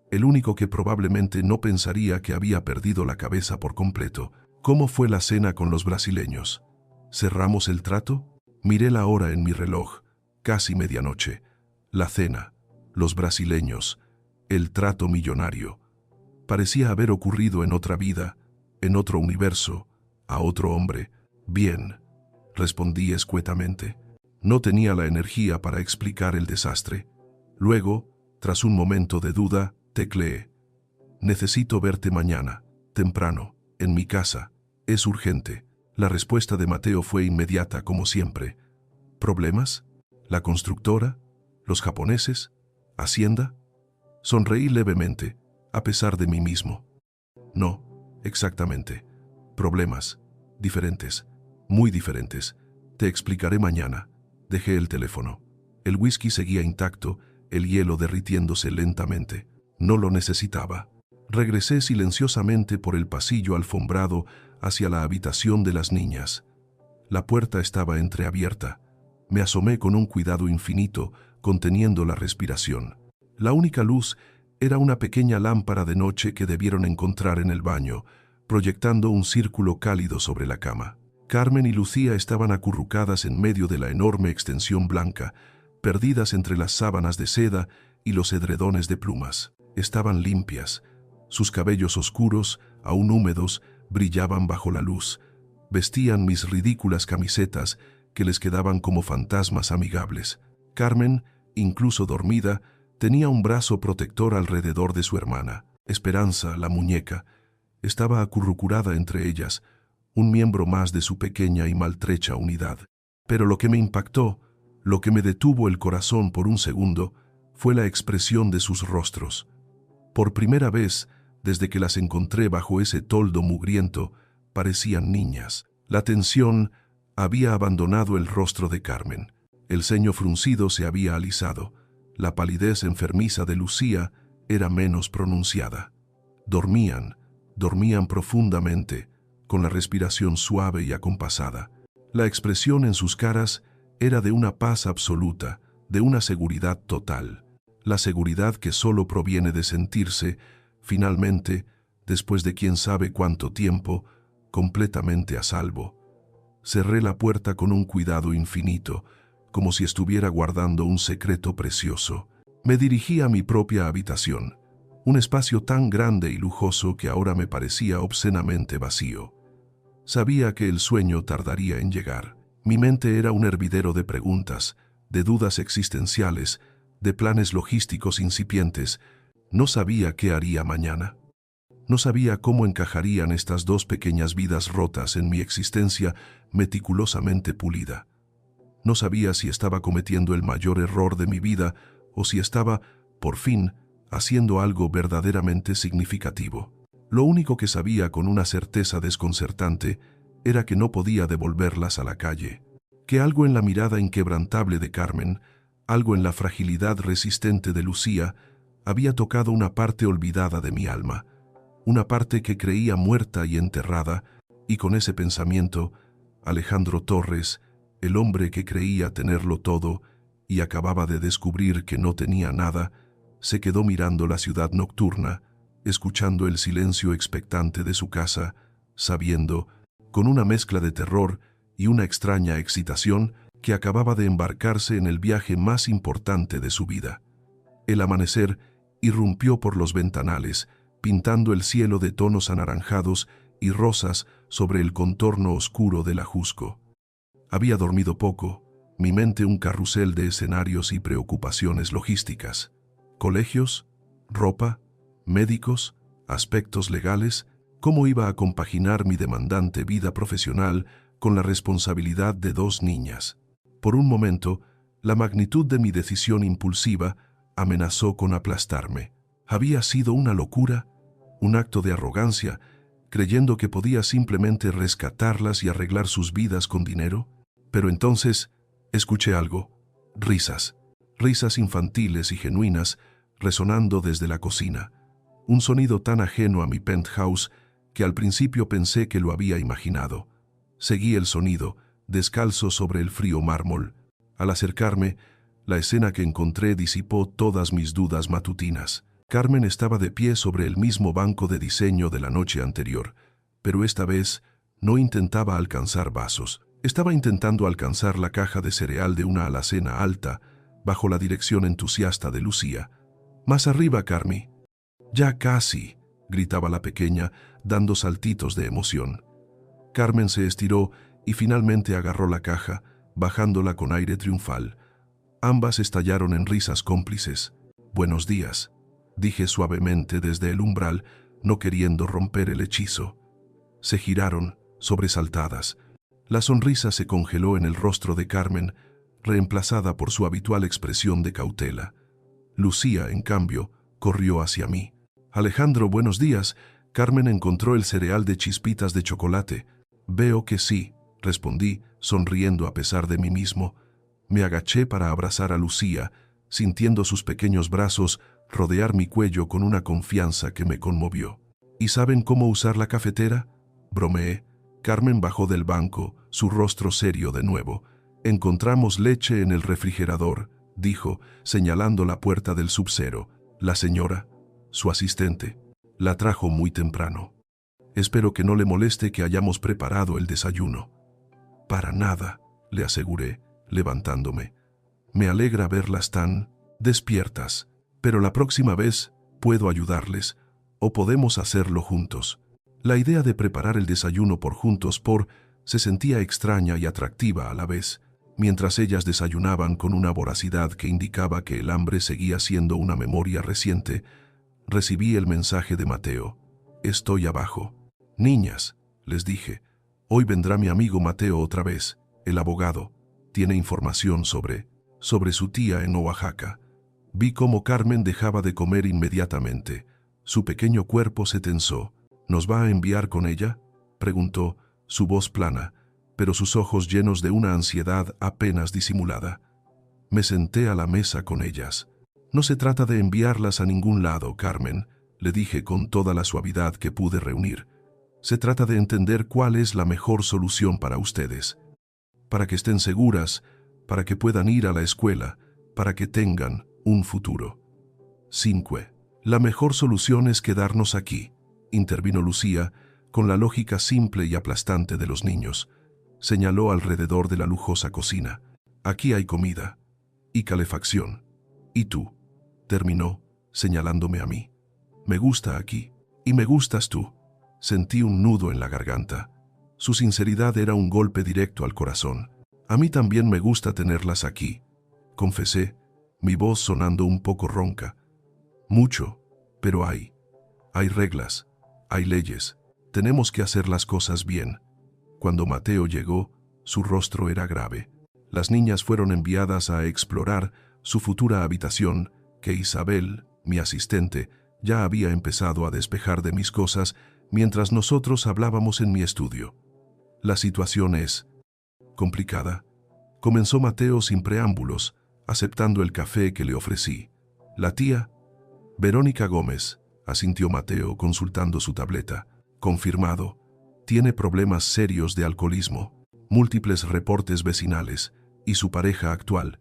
El único que probablemente no pensaría que había perdido la cabeza por completo. ¿Cómo fue la cena con los brasileños? ¿Cerramos el trato? Miré la hora en mi reloj. Casi medianoche. La cena, los brasileños, el trato millonario. Parecía haber ocurrido en otra vida, en otro universo, a otro hombre. Bien, respondí escuetamente. No tenía la energía para explicar el desastre. Luego, tras un momento de duda, tecleé. Necesito verte mañana, temprano, en mi casa. Es urgente. La respuesta de Mateo fue inmediata, como siempre. ¿Problemas? ¿La constructora? ¿Los japoneses? ¿Hacienda? Sonreí levemente, a pesar de mí mismo. No, exactamente. Problemas. Diferentes. Muy diferentes. Te explicaré mañana. Dejé el teléfono. El whisky seguía intacto, el hielo derritiéndose lentamente. No lo necesitaba. Regresé silenciosamente por el pasillo alfombrado hacia la habitación de las niñas. La puerta estaba entreabierta. Me asomé con un cuidado infinito, conteniendo la respiración. La única luz era una pequeña lámpara de noche que debieron encontrar en el baño, proyectando un círculo cálido sobre la cama. Carmen y Lucía estaban acurrucadas en medio de la enorme extensión blanca, perdidas entre las sábanas de seda y los edredones de plumas. Estaban limpias. Sus cabellos oscuros, aún húmedos, brillaban bajo la luz. Vestían mis ridículas camisetas, que les quedaban como fantasmas amigables. Carmen, incluso dormida, tenía un brazo protector alrededor de su hermana. Esperanza, la muñeca, estaba acurrucada entre ellas, un miembro más de su pequeña y maltrecha unidad. Pero lo que me impactó, lo que me detuvo el corazón por un segundo, fue la expresión de sus rostros. Por primera vez, desde que las encontré bajo ese toldo mugriento, parecían niñas. La tensión había abandonado el rostro de Carmen. El ceño fruncido se había alisado. La palidez enfermiza de Lucía era menos pronunciada. Dormían profundamente, con la respiración suave y acompasada. La expresión en sus caras era de una paz absoluta, de una seguridad total. la seguridad que solo proviene de sentirse, finalmente, después de quién sabe cuánto tiempo, completamente a salvo. Cerré la puerta con un cuidado infinito, como si estuviera guardando un secreto precioso. Me dirigí a mi propia habitación, un espacio tan grande y lujoso que ahora me parecía obscenamente vacío. Sabía que el sueño tardaría en llegar. Mi mente era un hervidero de preguntas, de dudas existenciales, de planes logísticos incipientes. No sabía qué haría mañana. No sabía cómo encajarían estas dos pequeñas vidas rotas en mi existencia meticulosamente pulida. No sabía si estaba cometiendo el mayor error de mi vida o si estaba, por fin, haciendo algo verdaderamente significativo. Lo único que sabía con una certeza desconcertante era que no podía devolverlas a la calle, que algo en la mirada inquebrantable de Carmen, algo en la fragilidad resistente de Lucía, había tocado una parte olvidada de mi alma, una parte que creía muerta y enterrada, y con ese pensamiento, Alejandro Torres, el hombre que creía tenerlo todo y acababa de descubrir que no tenía nada, se quedó mirando la ciudad nocturna, escuchando el silencio expectante de su casa, sabiendo, con una mezcla de terror y una extraña excitación, que acababa de embarcarse en el viaje más importante de su vida. El amanecer irrumpió por los ventanales, pintando el cielo de tonos anaranjados y rosas sobre el contorno oscuro del Ajusco. Había dormido poco, mi mente un carrusel de escenarios y preocupaciones logísticas. Colegios, ropa, médicos, aspectos legales, ¿cómo iba a compaginar mi demandante vida profesional con la responsabilidad de dos niñas? Por un momento, la magnitud de mi decisión impulsiva amenazó con aplastarme. ¿Había sido una locura? ¿Un acto de arrogancia, creyendo que podía simplemente rescatarlas y arreglar sus vidas con dinero? Pero entonces escuché algo. Risas. Risas infantiles y genuinas resonando desde la cocina. Un sonido tan ajeno a mi penthouse que al principio pensé que lo había imaginado. Seguí el sonido, descalzo sobre el frío mármol. Al acercarme, la escena que encontré disipó todas mis dudas matutinas. Carmen estaba de pie sobre el mismo banco de diseño de la noche anterior, pero esta vez no intentaba alcanzar vasos. Estaba intentando alcanzar la caja de cereal de una alacena alta, bajo la dirección entusiasta de Lucía. «Más arriba, Carmi». «Ya casi», gritaba la pequeña, dando saltitos de emoción. Carmen se estiró y finalmente agarró la caja, bajándola con aire triunfal. Ambas estallaron en risas cómplices. «Buenos días», dije suavemente desde el umbral, no queriendo romper el hechizo. Se giraron, sobresaltadas. La sonrisa se congeló en el rostro de Carmen, reemplazada por su habitual expresión de cautela. Lucía, en cambio, corrió hacia mí. «Alejandro, buenos días». Carmen encontró el cereal de chispitas de chocolate. «Veo que sí», respondí, sonriendo a pesar de mí mismo. Me agaché para abrazar a Lucía, sintiendo sus pequeños brazos rodear mi cuello con una confianza que me conmovió. «¿Y saben cómo usar la cafetera?», bromeé. Carmen bajó del banco, su rostro serio de nuevo. «Encontramos leche en el refrigerador», dijo, señalando la puerta del subcero. «La señora, su asistente, la trajo muy temprano. Espero que no le moleste que hayamos preparado el desayuno». «Para nada», le aseguré, levantándome. «Me alegra verlas tan despiertas, pero la próxima vez puedo ayudarles, o podemos hacerlo juntos». La idea de preparar el desayuno se sentía extraña y atractiva a la vez. Mientras ellas desayunaban con una voracidad que indicaba que el hambre seguía siendo una memoria reciente, recibí el mensaje de Mateo. «Estoy abajo». «Niñas», les dije, «hoy vendrá mi amigo Mateo otra vez, el abogado. Tiene información sobre su tía en Oaxaca». Vi cómo Carmen dejaba de comer inmediatamente. Su pequeño cuerpo se tensó. «¿Nos va a enviar con ella?», preguntó, su voz plana, pero sus ojos llenos de una ansiedad apenas disimulada. Me senté a la mesa con ellas. «No se trata de enviarlas a ningún lado, Carmen», le dije con toda la suavidad que pude reunir. «Se trata de entender cuál es la mejor solución para ustedes. Para que estén seguras, para que puedan ir a la escuela, para que tengan un futuro». 5. La mejor solución es quedarnos aquí, intervino Lucía, con la lógica simple y aplastante de los niños. Señaló alrededor de la lujosa cocina. Aquí hay comida y calefacción. ¿Y tú?, terminó, señalándome a mí. Me gusta aquí. Y me gustas tú. Sentí un nudo en la garganta. Su sinceridad era un golpe directo al corazón. A mí también me gusta tenerlas aquí, confesé, mi voz sonando un poco ronca. Mucho, pero hay reglas, hay leyes. Tenemos que hacer las cosas bien. Cuando Mateo llegó, su rostro era grave. Las niñas fueron enviadas a explorar su futura habitación, que Isabel, mi asistente, ya había empezado a despejar de mis cosas mientras nosotros hablábamos en mi estudio. La situación es complicada. Comenzó Mateo sin preámbulos, aceptando el café que le ofrecí. La tía, Verónica Gómez, asintió Mateo consultando su tableta. Confirmado. Tiene problemas serios de alcoholismo, múltiples reportes vecinales, y su pareja actual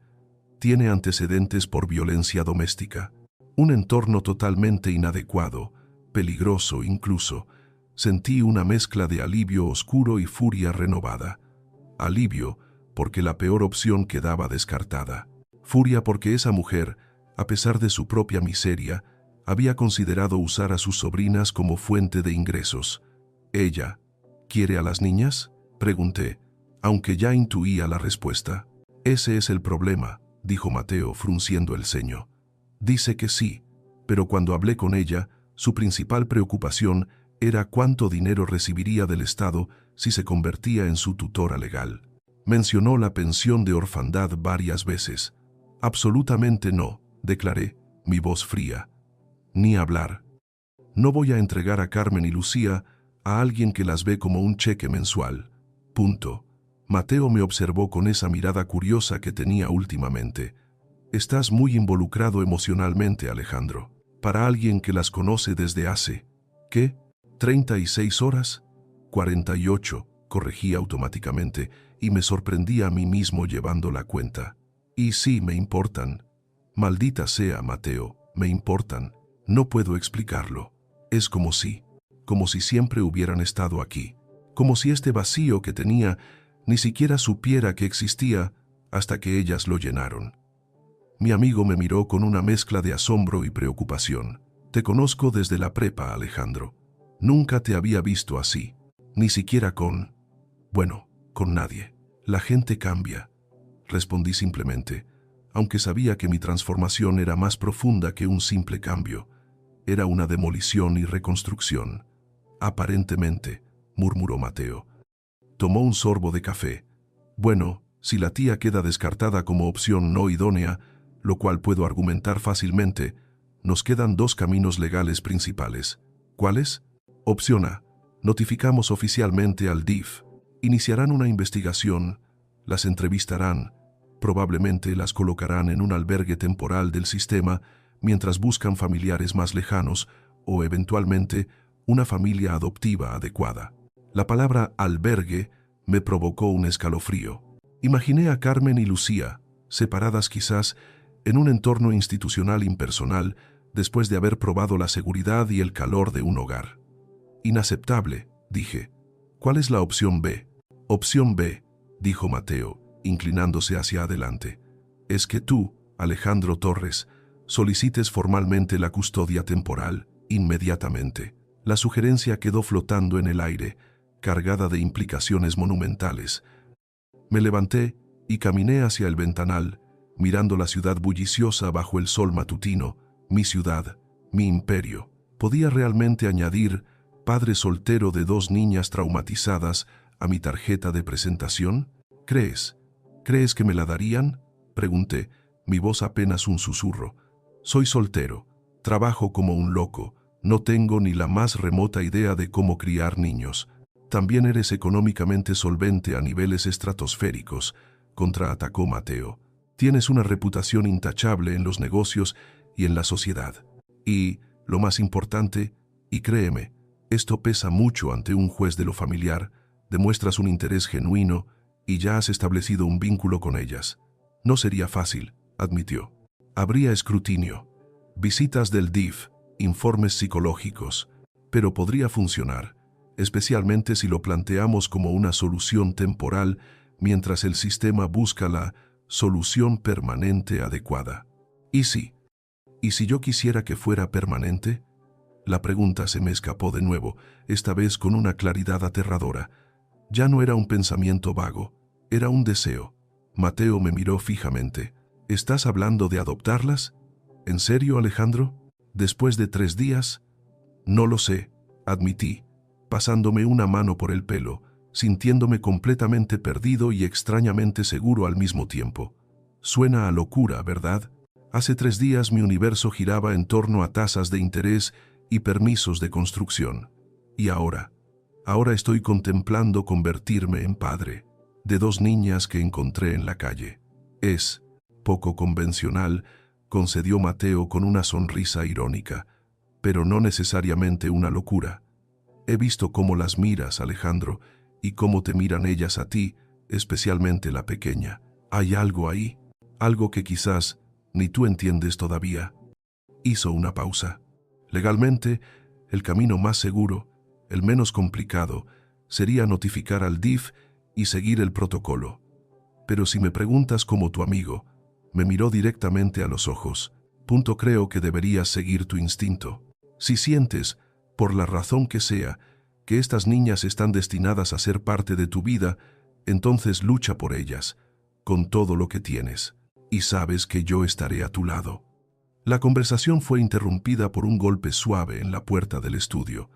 tiene antecedentes por violencia doméstica. Un entorno totalmente inadecuado, peligroso incluso. Sentí una mezcla de alivio oscuro y furia renovada. Alivio porque la peor opción quedaba descartada. Furia porque esa mujer, a pesar de su propia miseria, había considerado usar a sus sobrinas como fuente de ingresos. ¿Ella quiere a las niñas?, pregunté, aunque ya intuía la respuesta. Ese es el problema, dijo Mateo frunciendo el ceño. Dice que sí, pero cuando hablé con ella, su principal preocupación era cuánto dinero recibiría del Estado si se convertía en su tutora legal. Mencionó la pensión de orfandad varias veces. Absolutamente no, declaré, mi voz fría. Ni hablar. No voy a entregar a Carmen y Lucía a alguien que las ve como un cheque mensual. Punto. Mateo me observó con esa mirada curiosa que tenía últimamente. Estás muy involucrado emocionalmente, Alejandro. Para alguien que las conoce desde hace, ¿qué? ¿36 horas? 48, corregí automáticamente, y me sorprendí a mí mismo llevando la cuenta. Y sí, me importan. Maldita sea, Mateo, me importan. No puedo explicarlo. Es como si siempre hubieran estado aquí. Como si este vacío que tenía ni siquiera supiera que existía hasta que ellas lo llenaron. Mi amigo me miró con una mezcla de asombro y preocupación. Te conozco desde la prepa, Alejandro. Nunca te había visto así. Ni siquiera con nadie. La gente cambia. Respondí simplemente, aunque sabía que mi transformación era más profunda que un simple cambio. Era una demolición y reconstrucción. Aparentemente, murmuró Mateo. Tomó un sorbo de café. Bueno, si la tía queda descartada como opción no idónea, lo cual puedo argumentar fácilmente, nos quedan dos caminos legales principales. ¿Cuáles? Opción A. Notificamos oficialmente al DIF. Iniciarán una investigación, las entrevistarán, probablemente las colocarán en un albergue temporal del sistema mientras buscan familiares más lejanos o, eventualmente, una familia adoptiva adecuada. La palabra albergue me provocó un escalofrío. Imaginé a Carmen y Lucía, separadas quizás, en un entorno institucional impersonal después de haber probado la seguridad y el calor de un hogar. Inaceptable, dije. ¿Cuál es la opción B? Opción B, dijo Mateo, inclinándose hacia adelante. Es que tú, Alejandro Torres, solicites formalmente la custodia temporal, inmediatamente. La sugerencia quedó flotando en el aire, cargada de implicaciones monumentales. Me levanté y caminé hacia el ventanal, mirando la ciudad bulliciosa bajo el sol matutino, mi ciudad, mi imperio. ¿Podía realmente añadir padre soltero de dos niñas traumatizadas a mi tarjeta de presentación? ¿Crees que me la darían?, pregunté, mi voz apenas un susurro. Soy soltero, trabajo como un loco, no tengo ni la más remota idea de cómo criar niños. También eres económicamente solvente a niveles estratosféricos, contraatacó Mateo. Tienes una reputación intachable en los negocios y en la sociedad. Y, lo más importante, y créeme, esto pesa mucho ante un juez de lo familiar, demuestras un interés genuino y ya has establecido un vínculo con ellas. No sería fácil, admitió. Habría escrutinio. visitas del DIF, informes psicológicos, pero podría funcionar, especialmente si lo planteamos como una solución temporal mientras el sistema busca la solución permanente adecuada. ¿Y si yo quisiera que fuera permanente? La pregunta se me escapó de nuevo, esta vez con una claridad aterradora. Ya no era un pensamiento vago, era un deseo. Mateo me miró fijamente. ¿Estás hablando de adoptarlas? ¿En serio, Alejandro? ¿Después de 3 días? No lo sé, admití, pasándome una mano por el pelo, sintiéndome completamente perdido y extrañamente seguro al mismo tiempo. Suena a locura, ¿verdad? Hace 3 días mi universo giraba en torno a tasas de interés y permisos de construcción. Y ahora estoy contemplando convertirme en padre de 2 niñas que encontré en la calle. Es poco convencional, concedió Mateo con una sonrisa irónica, pero no necesariamente una locura. He visto cómo las miras, Alejandro, y cómo te miran ellas a ti, especialmente la pequeña. Hay algo ahí, algo que quizás ni tú entiendes todavía. Hizo una pausa. Legalmente, el camino más seguro, el menos complicado, sería notificar al DIF y seguir el protocolo. Pero si me preguntas como tu amigo, me miró directamente a los ojos. Creo que deberías seguir tu instinto. Si sientes, por la razón que sea, que estas niñas están destinadas a ser parte de tu vida, entonces lucha por ellas, con todo lo que tienes. Y sabes que yo estaré a tu lado. La conversación fue interrumpida por un golpe suave en la puerta del estudio.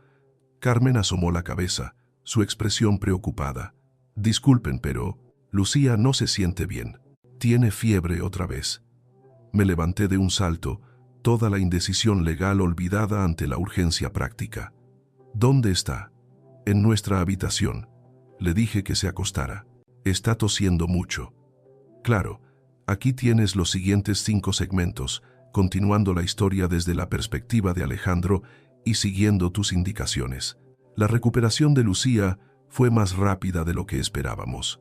Carmen asomó la cabeza, su expresión preocupada. Disculpen, pero Lucía no se siente bien. Tiene fiebre otra vez. Me levanté de un salto, toda la indecisión legal olvidada ante la urgencia práctica. ¿Dónde está? En nuestra habitación. Le dije que se acostara. Está tosiendo mucho. Claro, aquí tienes los siguientes 5 segmentos, continuando la historia desde la perspectiva de Alejandro y siguiendo tus indicaciones. La recuperación de Lucía fue más rápida de lo que esperábamos.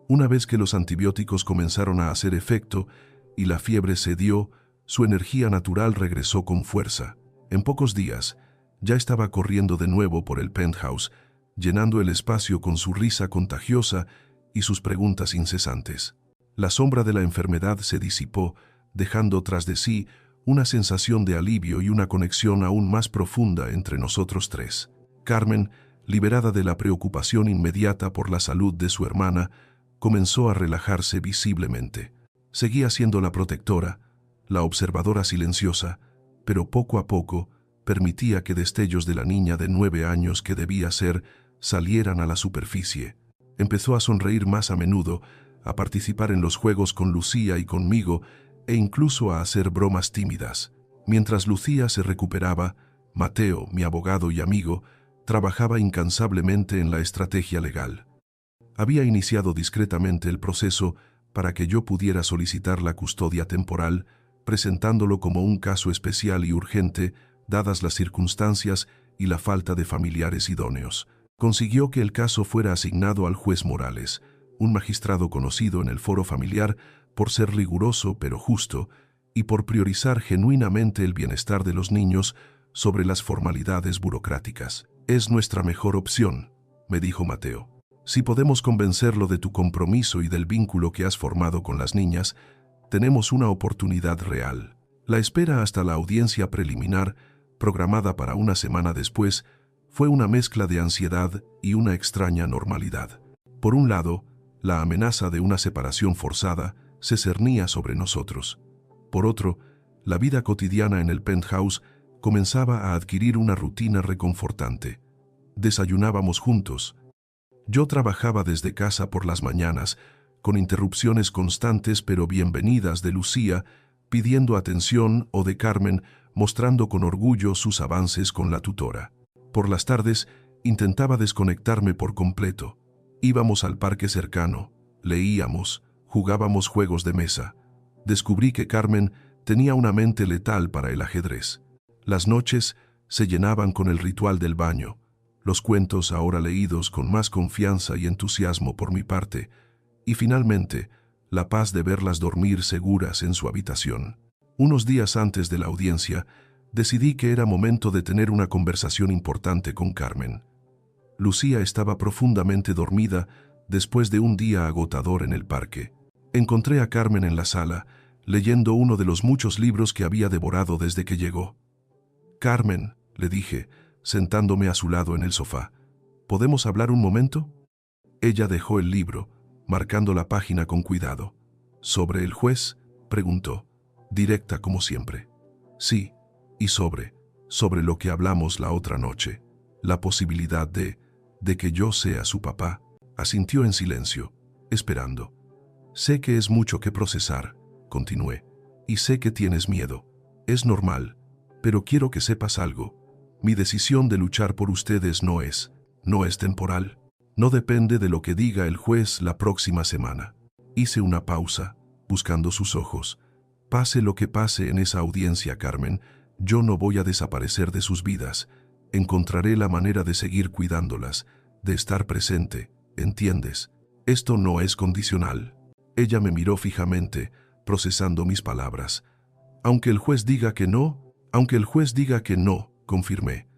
Una vez que los antibióticos comenzaron a hacer efecto y la fiebre cedió, su energía natural regresó con fuerza. En pocos días, ya estaba corriendo de nuevo por el penthouse, llenando el espacio con su risa contagiosa y sus preguntas incesantes. La sombra de la enfermedad se disipó, dejando tras de sí una sensación de alivio y una conexión aún más profunda entre nosotros 3. Carmen, liberada de la preocupación inmediata por la salud de su hermana, comenzó a relajarse visiblemente. Seguía siendo la protectora, la observadora silenciosa, pero poco a poco permitía que destellos de la niña de 9 años que debía ser salieran a la superficie. Empezó a sonreír más a menudo, a participar en los juegos con Lucía y conmigo, e incluso a hacer bromas tímidas. Mientras Lucía se recuperaba, Mateo, mi abogado y amigo, trabajaba incansablemente en la estrategia legal. Había iniciado discretamente el proceso para que yo pudiera solicitar la custodia temporal, presentándolo como un caso especial y urgente, dadas las circunstancias y la falta de familiares idóneos. Consiguió que el caso fuera asignado al juez Morales, un magistrado conocido en el foro familiar por ser riguroso pero justo y por priorizar genuinamente el bienestar de los niños sobre las formalidades burocráticas. Es nuestra mejor opción, me dijo Mateo. Si podemos convencerlo de tu compromiso y del vínculo que has formado con las niñas, tenemos una oportunidad real. La espera hasta la audiencia preliminar, programada para una semana después, fue una mezcla de ansiedad y una extraña normalidad. Por un lado, la amenaza de una separación forzada se cernía sobre nosotros. Por otro, la vida cotidiana en el penthouse comenzaba a adquirir una rutina reconfortante. Desayunábamos juntos. Yo trabajaba desde casa por las mañanas, con interrupciones constantes pero bienvenidas de Lucía, pidiendo atención, o de Carmen, mostrando con orgullo sus avances con la tutora. Por las tardes, intentaba desconectarme por completo. Íbamos al parque cercano, leíamos, jugábamos juegos de mesa. Descubrí que Carmen tenía una mente letal para el ajedrez. Las noches se llenaban con el ritual del baño, los cuentos ahora leídos con más confianza y entusiasmo por mi parte, y finalmente, la paz de verlas dormir seguras en su habitación. Unos días antes de la audiencia, decidí que era momento de tener una conversación importante con Carmen. Lucía estaba profundamente dormida después de un día agotador en el parque. Encontré a Carmen en la sala, leyendo uno de los muchos libros que había devorado desde que llegó. «Carmen», le dije, sentándome a su lado en el sofá, «¿podemos hablar un momento?» Ella dejó el libro, marcando la página con cuidado. «¿Sobre el juez?», preguntó, directa como siempre. «Sí, y sobre lo que hablamos la otra noche, la posibilidad de que yo sea su papá», asintió en silencio, esperando. «Sé que es mucho que procesar», continué, «y sé que tienes miedo. Es normal, pero quiero que sepas algo. Mi decisión de luchar por ustedes no es temporal. No depende de lo que diga el juez la próxima semana». Hice una pausa, buscando sus ojos. «Pase lo que pase en esa audiencia, Carmen, yo no voy a desaparecer de sus vidas. Encontraré la manera de seguir cuidándolas, de estar presente, ¿entiendes? Esto no es condicional». Ella me miró fijamente, procesando mis palabras. «Aunque el juez diga que no», confirmé.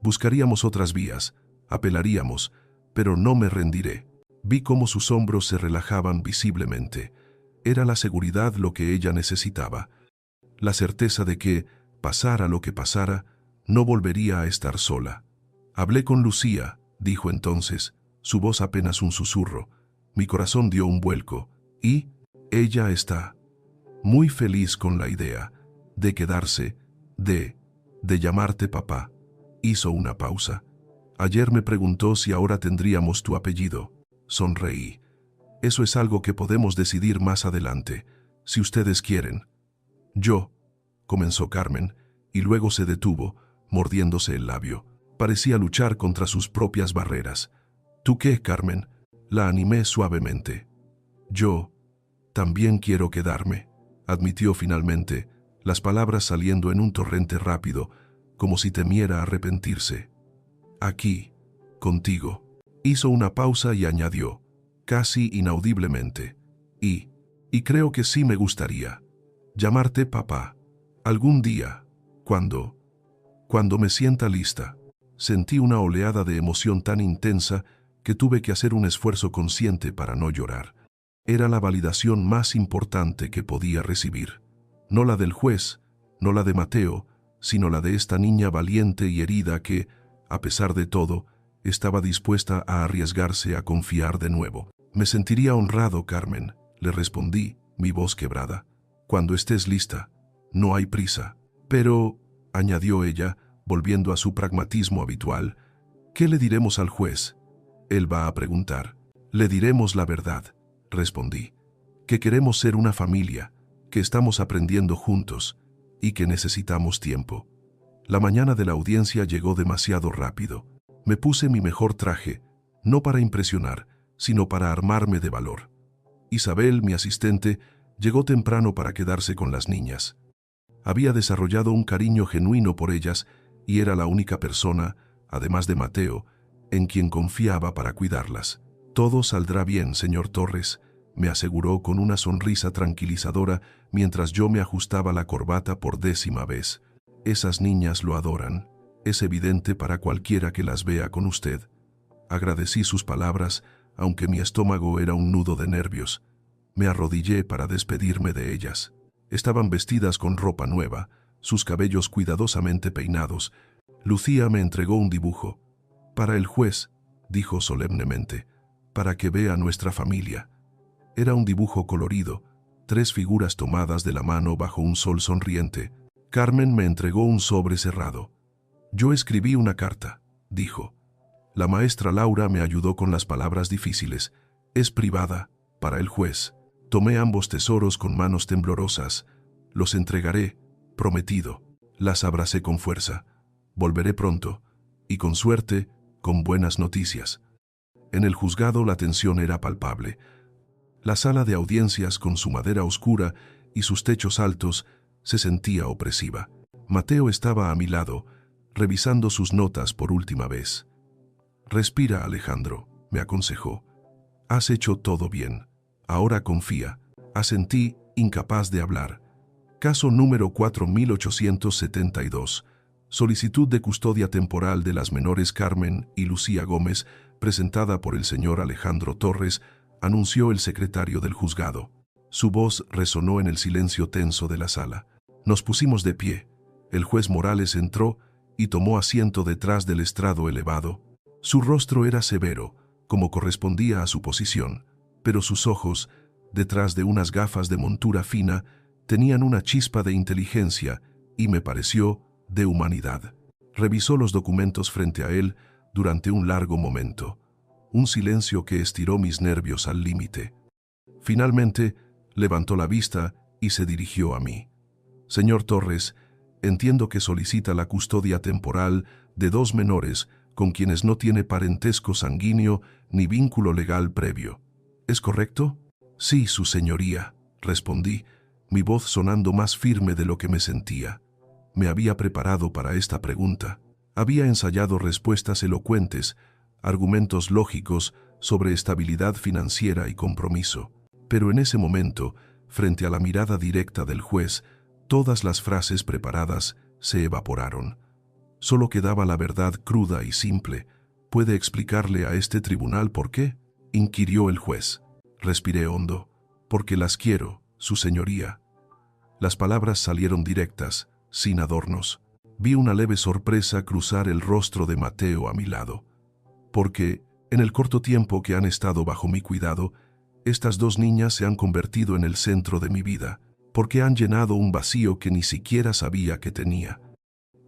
«Buscaríamos otras vías, apelaríamos, pero no me rendiré». Vi cómo sus hombros se relajaban visiblemente. Era la seguridad lo que ella necesitaba. La certeza de que, pasara lo que pasara, no volvería a estar sola. «Hablé con Lucía», dijo entonces, su voz apenas un susurro. Mi corazón dio un vuelco, y ella está muy feliz con la idea de quedarse, de llamarte papá. Hizo una pausa. «Ayer me preguntó si ahora tendríamos tu apellido». Sonreí. «Eso es algo que podemos decidir más adelante, si ustedes quieren». «Yo», comenzó Carmen, y luego se detuvo, mordiéndose el labio. Parecía luchar contra sus propias barreras. «¿Tú qué, Carmen?», la animé suavemente. «Yo también quiero quedarme», admitió finalmente, las palabras saliendo en un torrente rápido, como si temiera arrepentirse. «Aquí, contigo». Hizo una pausa y añadió, casi inaudiblemente, y creo que sí me gustaría llamarte papá. Algún día, cuando me sienta lista». Sentí una oleada de emoción tan intensa que tuve que hacer un esfuerzo consciente para no llorar. Era la validación más importante que podía recibir. No la del juez, no la de Mateo, sino la de esta niña valiente y herida que, a pesar de todo, estaba dispuesta a arriesgarse a confiar de nuevo. «Me sentiría honrado, Carmen», le respondí, mi voz quebrada. «Cuando estés lista. No hay prisa». «Pero», añadió ella, volviendo a su pragmatismo habitual, «¿qué le diremos al juez? Él va a preguntar». «Le diremos la verdad», respondí, «que queremos ser una familia, que estamos aprendiendo juntos y que necesitamos tiempo». La mañana de la audiencia llegó demasiado rápido. Me puse mi mejor traje, no para impresionar, sino para armarme de valor. Isabel, mi asistente, llegó temprano para quedarse con las niñas. Había desarrollado un cariño genuino por ellas y era la única persona, además de Mateo, en quien confiaba para cuidarlas. «Todo saldrá bien, señor Torres», me aseguró con una sonrisa tranquilizadora mientras yo me ajustaba la corbata por 10ª vez. «Esas niñas lo adoran. Es evidente para cualquiera que las vea con usted». Agradecí sus palabras, aunque mi estómago era un nudo de nervios. Me arrodillé para despedirme de ellas. Estaban vestidas con ropa nueva, sus cabellos cuidadosamente peinados. Lucía me entregó un dibujo. «Para el juez», dijo solemnemente, «para que vea nuestra familia». Era un dibujo colorido, 3 figuras tomadas de la mano bajo un sol sonriente. Carmen me entregó un sobre cerrado. «Yo escribí una carta», dijo. «La maestra Laura me ayudó con las palabras difíciles. Es privada, para el juez». Tomé ambos tesoros con manos temblorosas. «Los entregaré, prometido». Las abracé con fuerza. «Volveré pronto, y con suerte, con buenas noticias». En el juzgado la tensión era palpable. La sala de audiencias, con su madera oscura y sus techos altos, se sentía opresiva. Mateo estaba a mi lado, revisando sus notas por última vez. «Respira, Alejandro», me aconsejó. «Has hecho todo bien. Ahora confía». Asentí, incapaz de hablar. Caso número 4872. Solicitud de custodia temporal de las menores Carmen y Lucía Gómez, presentada por el señor Alejandro Torres, anunció el secretario del juzgado. Su voz resonó en el silencio tenso de la sala. Nos pusimos de pie. El juez Morales entró y tomó asiento detrás del estrado elevado. Su rostro era severo, como correspondía a su posición, pero sus ojos, detrás de unas gafas de montura fina, tenían una chispa de inteligencia y, me pareció, de humanidad. Revisó los documentos frente a él durante un largo momento, un silencio que estiró mis nervios al límite. Finalmente, levantó la vista y se dirigió a mí. Señor Torres, entiendo que solicita la custodia temporal de dos menores con quienes no tiene parentesco sanguíneo ni vínculo legal previo. ¿Es correcto? Sí, su señoría, respondí, mi voz sonando más firme de lo que me sentía. Me había preparado para esta pregunta. Había ensayado respuestas elocuentes, argumentos lógicos sobre estabilidad financiera y compromiso. Pero en ese momento, frente a la mirada directa del juez, todas las frases preparadas se evaporaron. Solo quedaba la verdad cruda y simple. ¿Puede explicarle a este tribunal por qué?, inquirió el juez. Respiré hondo. Porque las quiero, su señoría. Las palabras salieron directas, sin adornos. Vi una leve sorpresa cruzar el rostro de Mateo a mi lado. Porque, en el corto tiempo que han estado bajo mi cuidado, estas dos niñas se han convertido en el centro de mi vida, porque han llenado un vacío que ni siquiera sabía que tenía.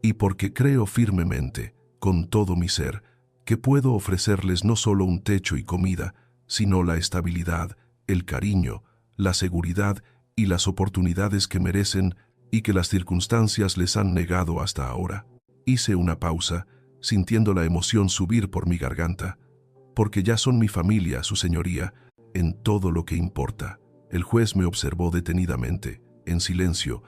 Y porque creo firmemente, con todo mi ser, que puedo ofrecerles no solo un techo y comida, sino la estabilidad, el cariño, la seguridad y las oportunidades que merecen y que las circunstancias les han negado hasta ahora. Hice una pausa, sintiendo la emoción subir por mi garganta. Porque ya son mi familia, su señoría, en todo lo que importa. El juez me observó detenidamente, en silencio,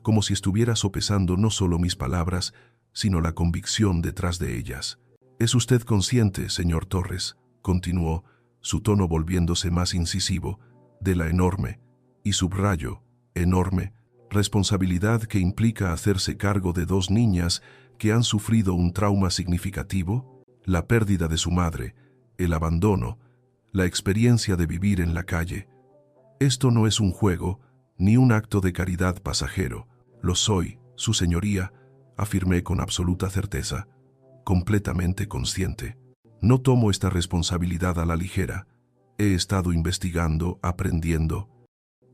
como si estuviera sopesando no solo mis palabras, sino la convicción detrás de ellas. «Es usted consciente, señor Torres», continuó, su tono volviéndose más incisivo, «de la enorme, y subrayo, enorme, responsabilidad que implica hacerse cargo de dos niñas que han sufrido un trauma significativo, la pérdida de su madre, el abandono, la experiencia de vivir en la calle. Esto no es un juego, ni un acto de caridad pasajero. Lo soy, su señoría», afirmé con absoluta certeza, completamente consciente. No tomo esta responsabilidad a la ligera. He estado investigando, aprendiendo.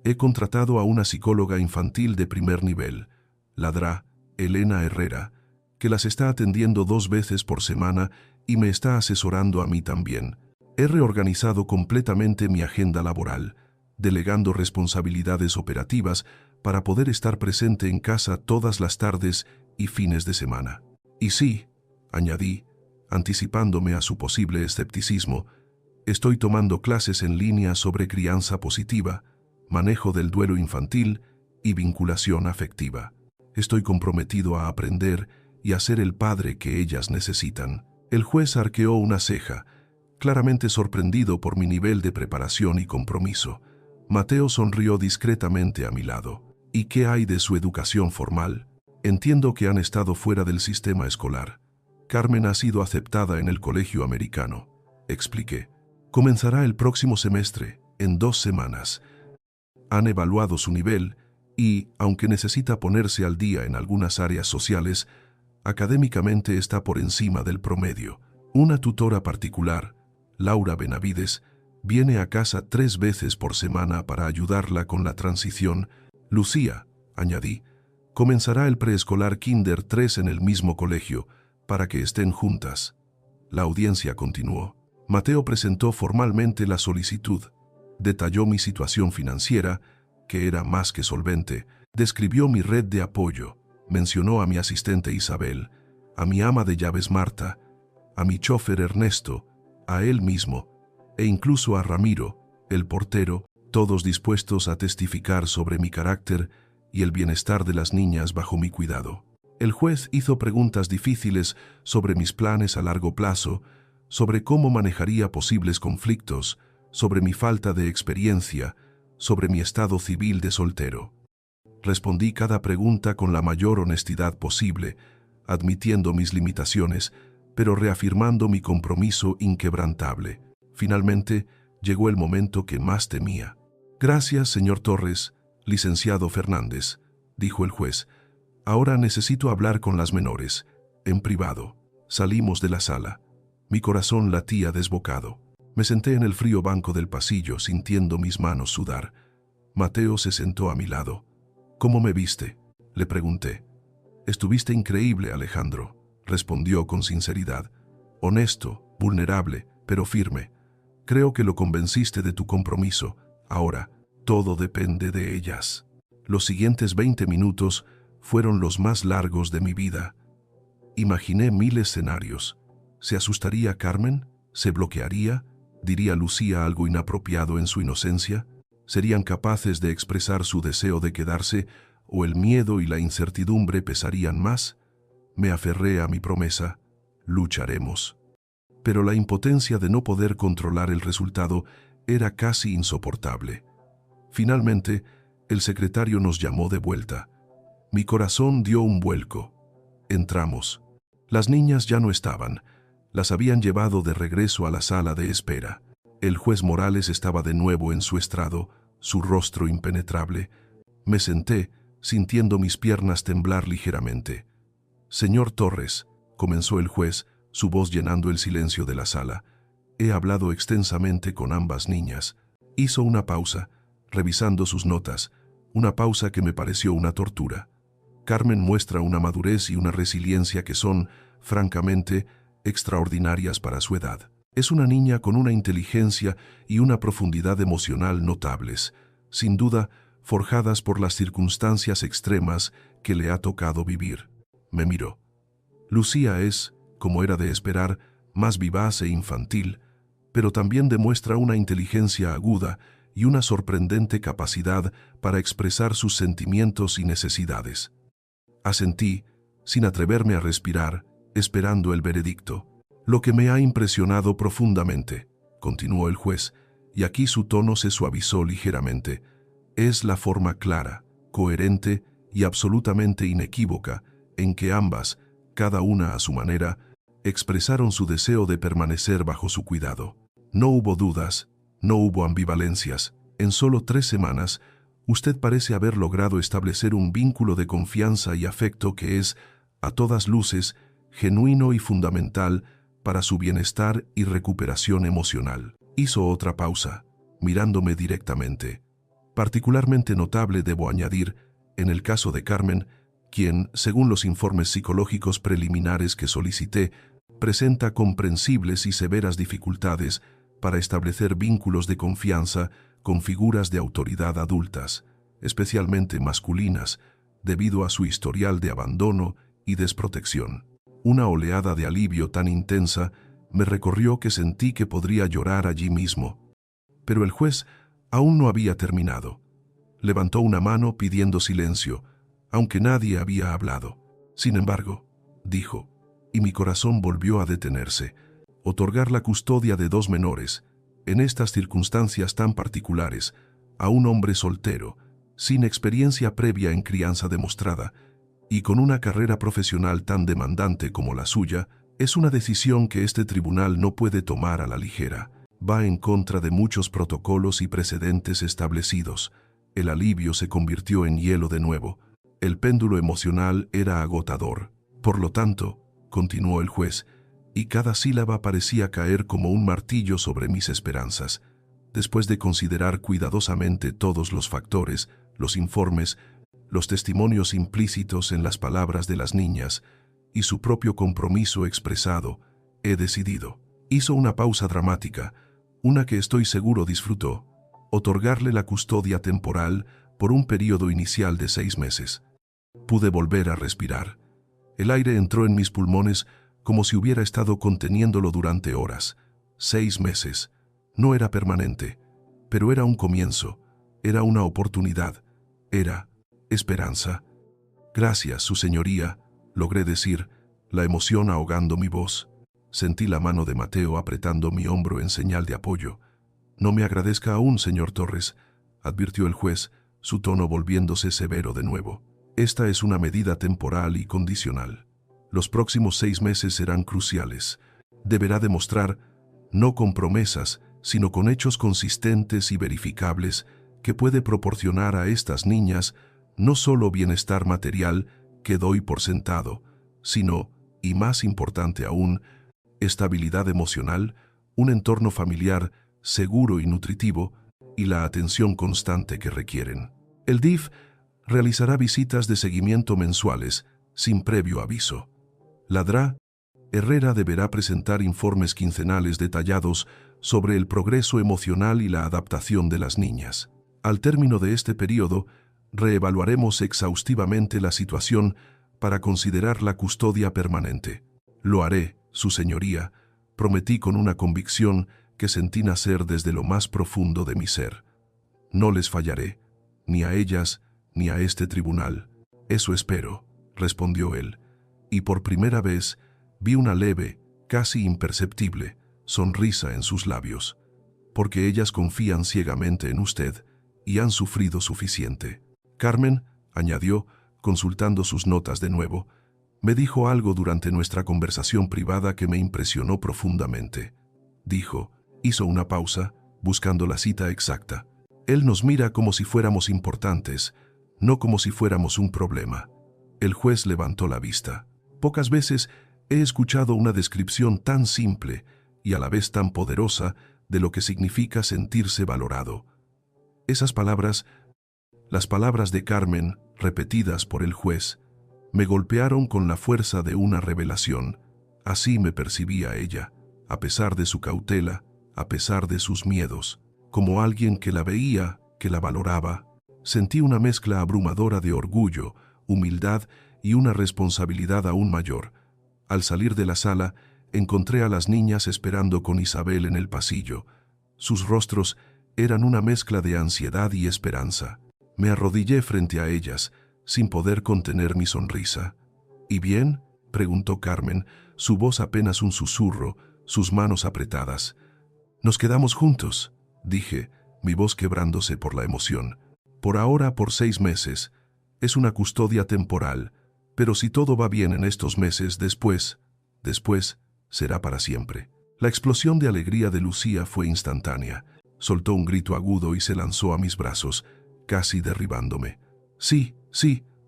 He contratado a una psicóloga infantil de primer nivel, la DRA, Elena Herrera, que las está atendiendo 2 veces por semana y me está asesorando a mí también. He reorganizado completamente mi agenda laboral, delegando responsabilidades operativas para poder estar presente en casa todas las tardes y fines de semana. Y sí, añadí, anticipándome a su posible escepticismo, estoy tomando clases en línea sobre crianza positiva, manejo del duelo infantil y vinculación afectiva. Estoy comprometido a aprender y a ser el padre que ellas necesitan. El juez arqueó una ceja, claramente sorprendido por mi nivel de preparación y compromiso. Mateo sonrió discretamente a mi lado. «¿Y qué hay de su educación formal? Entiendo que han estado fuera del sistema escolar. Carmen ha sido aceptada en el colegio americano», expliqué. «Comenzará el próximo semestre, en 2 semanas. Han evaluado su nivel y, aunque necesita ponerse al día en algunas áreas sociales, académicamente está por encima del promedio. Una tutora particular, Laura Benavides, viene a casa 3 veces por semana para ayudarla con la transición. Lucía», añadí, «comenzará el preescolar Kinder 3 en el mismo colegio, para que estén juntas». La audiencia continuó. Mateo presentó formalmente la solicitud, detalló mi situación financiera, que era más que solvente, describió mi red de apoyo, mencionó a mi asistente Isabel, a mi ama de llaves Marta, a mi chofer Ernesto, a él mismo, e incluso a Ramiro, el portero, todos dispuestos a testificar sobre mi carácter y el bienestar de las niñas bajo mi cuidado. El juez hizo preguntas difíciles sobre mis planes a largo plazo, sobre cómo manejaría posibles conflictos, sobre mi falta de experiencia, sobre mi estado civil de soltero. Respondí cada pregunta con la mayor honestidad posible, admitiendo mis limitaciones, pero reafirmando mi compromiso inquebrantable. Finalmente, llegó el momento que más temía. «Gracias, señor Torres, licenciado Fernández», dijo el juez. «Ahora necesito hablar con las menores, en privado». Salimos de la sala. Mi corazón latía desbocado. Me senté en el frío banco del pasillo, sintiendo mis manos sudar. Mateo se sentó a mi lado. «¿Cómo me viste?», le pregunté. «Estuviste increíble, Alejandro», respondió con sinceridad. «Honesto, vulnerable, pero firme. Creo que lo convenciste de tu compromiso. Ahora, todo depende de ellas». Los siguientes 20 minutos fueron los más largos de mi vida. Imaginé 1000 escenarios. ¿Se asustaría Carmen? ¿Se bloquearía? ¿Diría Lucía algo inapropiado en su inocencia? ¿Serían capaces de expresar su deseo de quedarse o el miedo y la incertidumbre pesarían más? Me aferré a mi promesa. Lucharemos. Pero la impotencia de no poder controlar el resultado era casi insoportable. Finalmente, el secretario nos llamó de vuelta. Mi corazón dio un vuelco. Entramos. Las niñas ya no estaban. Las habían llevado de regreso a la sala de espera. El juez Morales estaba de nuevo en su estrado, su rostro impenetrable. Me senté, sintiendo mis piernas temblar ligeramente. «Señor Torres», comenzó el juez, su voz llenando el silencio de la sala, «he hablado extensamente con ambas niñas». Hizo una pausa, revisando sus notas, una pausa que me pareció una tortura. Carmen muestra una madurez y una resiliencia que son, francamente, extraordinarias para su edad. Es una niña con una inteligencia y una profundidad emocional notables, sin duda forjadas por las circunstancias extremas que le ha tocado vivir. Me miró. Lucía es, como era de esperar, más vivaz e infantil, pero también demuestra una inteligencia aguda y una sorprendente capacidad para expresar sus sentimientos y necesidades. Asentí, sin atreverme a respirar, esperando el veredicto. «Lo que me ha impresionado profundamente», continuó el juez, y aquí su tono se suavizó ligeramente, «es la forma clara, coherente y absolutamente inequívoca en que ambas, cada una a su manera, expresaron su deseo de permanecer bajo su cuidado. No hubo dudas, no hubo ambivalencias. En solo 3 semanas, usted parece haber logrado establecer un vínculo de confianza y afecto que es, a todas luces, genuino y fundamental para su bienestar y recuperación emocional». Hizo otra pausa, mirándome directamente. Particularmente notable, debo añadir, en el caso de Carmen, quien, según los informes psicológicos preliminares que solicité, presenta comprensibles y severas dificultades para establecer vínculos de confianza con figuras de autoridad adultas, especialmente masculinas, debido a su historial de abandono y desprotección. Una oleada de alivio tan intensa me recorrió que sentí que podría llorar allí mismo. Pero el juez aún no había terminado. Levantó una mano pidiendo silencio, aunque nadie había hablado. «Sin embargo», dijo, y mi corazón volvió a detenerse, «otorgar la custodia de 2 menores, en estas circunstancias tan particulares, a un hombre soltero, sin experiencia previa en crianza demostrada, y con una carrera profesional tan demandante como la suya, es una decisión que este tribunal no puede tomar a la ligera. Va en contra de muchos protocolos y precedentes establecidos». El alivio se convirtió en hielo de nuevo. El péndulo emocional era agotador. «Por lo tanto», continuó el juez, y cada sílaba parecía caer como un martillo sobre mis esperanzas, después de considerar cuidadosamente todos los factores, los informes, los testimonios implícitos en las palabras de las niñas y su propio compromiso expresado, he decidido. Hizo una pausa dramática, una que estoy seguro disfrutó, otorgarle la custodia temporal por un periodo inicial de 6 meses. Pude volver a respirar. El aire entró en mis pulmones como si hubiera estado conteniéndolo durante horas. 6 meses. No era permanente, pero era un comienzo, era una oportunidad, era esperanza. «Gracias, su señoría», logré decir, la emoción ahogando mi voz. Sentí la mano de Mateo apretando mi hombro en señal de apoyo. «No me agradezca aún, señor Torres», advirtió el juez, su tono volviéndose severo de nuevo. Esta es una medida temporal y condicional. Los próximos 6 meses serán cruciales. Deberá demostrar, no con promesas, sino con hechos consistentes y verificables, que puede proporcionar a estas niñas no solo bienestar material que doy por sentado, sino, y más importante aún, estabilidad emocional, un entorno familiar seguro y nutritivo, y la atención constante que requieren. El DIF realizará visitas de seguimiento mensuales, sin previo aviso. La DRA Herrera deberá presentar informes quincenales detallados sobre el progreso emocional y la adaptación de las niñas. Al término de este periodo, reevaluaremos exhaustivamente la situación para considerar la custodia permanente. Lo haré, Su Señoría, prometí con una convicción que sentí nacer desde lo más profundo de mi ser. No les fallaré, ni a ellas, ni a este tribunal. Eso espero, respondió él, y por primera vez vi una leve, casi imperceptible, sonrisa en sus labios, porque ellas confían ciegamente en usted y han sufrido suficiente. Carmen, añadió, consultando sus notas de nuevo, me dijo algo durante nuestra conversación privada que me impresionó profundamente. Hizo una pausa, buscando la cita exacta. Él nos mira como si fuéramos importantes, no como si fuéramos un problema. El juez levantó la vista. Pocas veces he escuchado una descripción tan simple y a la vez tan poderosa de lo que significa sentirse valorado. Esas palabras, las palabras de Carmen, repetidas por el juez, me golpearon con la fuerza de una revelación. Así me percibía ella, a pesar de su cautela, a pesar de sus miedos, como alguien que la veía, que la valoraba. Sentí una mezcla abrumadora de orgullo, humildad y una responsabilidad aún mayor. Al salir de la sala, encontré a las niñas esperando con Isabel en el pasillo. Sus rostros eran una mezcla de ansiedad y esperanza. Me arrodillé frente a ellas, sin poder contener mi sonrisa. ¿Y bien?, preguntó Carmen, su voz apenas un susurro, sus manos apretadas. «Nos quedamos juntos», dije, mi voz quebrándose por la emoción. «Por ahora, por 6 meses. Es una custodia temporal, pero si todo va bien en estos meses, después, será para siempre». La explosión de alegría de Lucía fue instantánea. Soltó un grito agudo y se lanzó a mis brazos, casi derribándome. «Sí,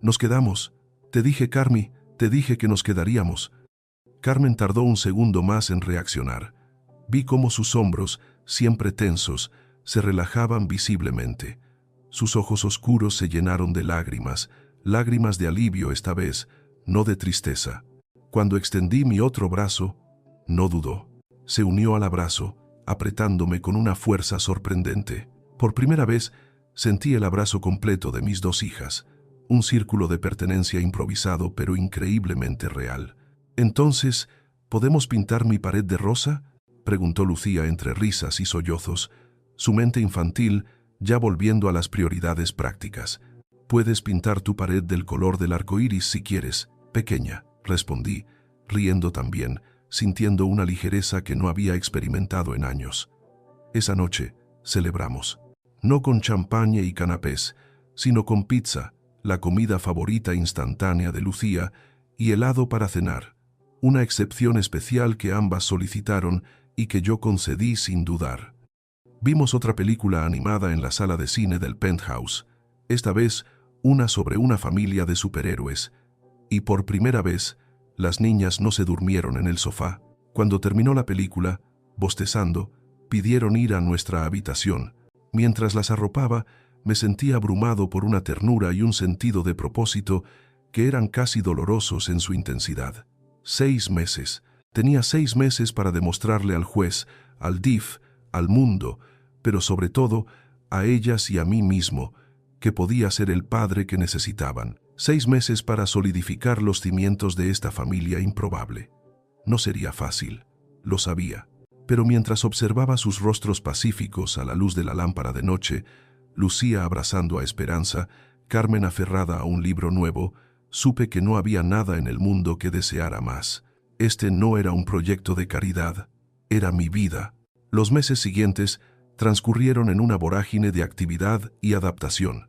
nos quedamos. Te dije, Carmi, te dije que nos quedaríamos». Carmen tardó un segundo más en reaccionar. Vi cómo sus hombros, siempre tensos, se relajaban visiblemente. Sus ojos oscuros se llenaron de lágrimas de alivio esta vez, no de tristeza. Cuando extendí mi otro brazo, no dudó. Se unió al abrazo, apretándome con una fuerza sorprendente. Por primera vez, sentí el abrazo completo de mis 2 hijas, un círculo de pertenencia improvisado pero increíblemente real. «Entonces, ¿podemos pintar mi pared de rosa?», preguntó Lucía entre risas y sollozos, su mente infantil ya volviendo a las prioridades prácticas. «Puedes pintar tu pared del color del arco iris si quieres, pequeña», respondí, riendo también, sintiendo una ligereza que no había experimentado en años. Esa noche celebramos, no con champaña y canapés, sino con pizza, la comida favorita instantánea de Lucía, y helado para cenar, una excepción especial que ambas solicitaron y que yo concedí sin dudar. Vimos otra película animada en la sala de cine del Penthouse, esta vez una sobre una familia de superhéroes, y por primera vez las niñas no se durmieron en el sofá. Cuando terminó la película, bostezando, pidieron ir a nuestra habitación. Mientras las arropaba, me sentí abrumado por una ternura y un sentido de propósito que eran casi dolorosos en su intensidad. 6 meses. Tenía 6 meses para demostrarle al juez, al DIF, al mundo, pero sobre todo a ellas y a mí mismo, que podía ser el padre que necesitaban. 6 meses para solidificar los cimientos de esta familia improbable. No sería fácil, lo sabía, pero mientras observaba sus rostros pacíficos a la luz de la lámpara de noche, Lucía abrazando a Esperanza, Carmen aferrada a un libro nuevo, supe que no había nada en el mundo que deseara más. Este no era un proyecto de caridad, era mi vida. Los meses siguientes transcurrieron en una vorágine de actividad y adaptación.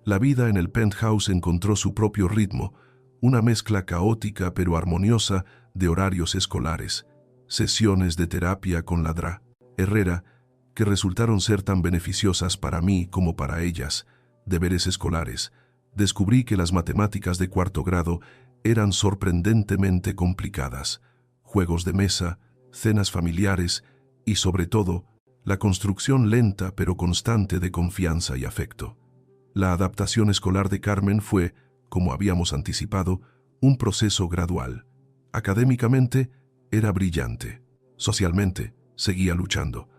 La vida en el penthouse encontró su propio ritmo, una mezcla caótica pero armoniosa de horarios escolares, sesiones de terapia con la Dra. Herrera, que resultaron ser tan beneficiosas para mí como para ellas, deberes escolares. Descubrí que las matemáticas de cuarto grado eran sorprendentemente complicadas, juegos de mesa, cenas familiares y, sobre todo, la construcción lenta pero constante de confianza y afecto. La adaptación escolar de Carmen fue, como habíamos anticipado, un proceso gradual. Académicamente, era brillante. Socialmente, seguía luchando.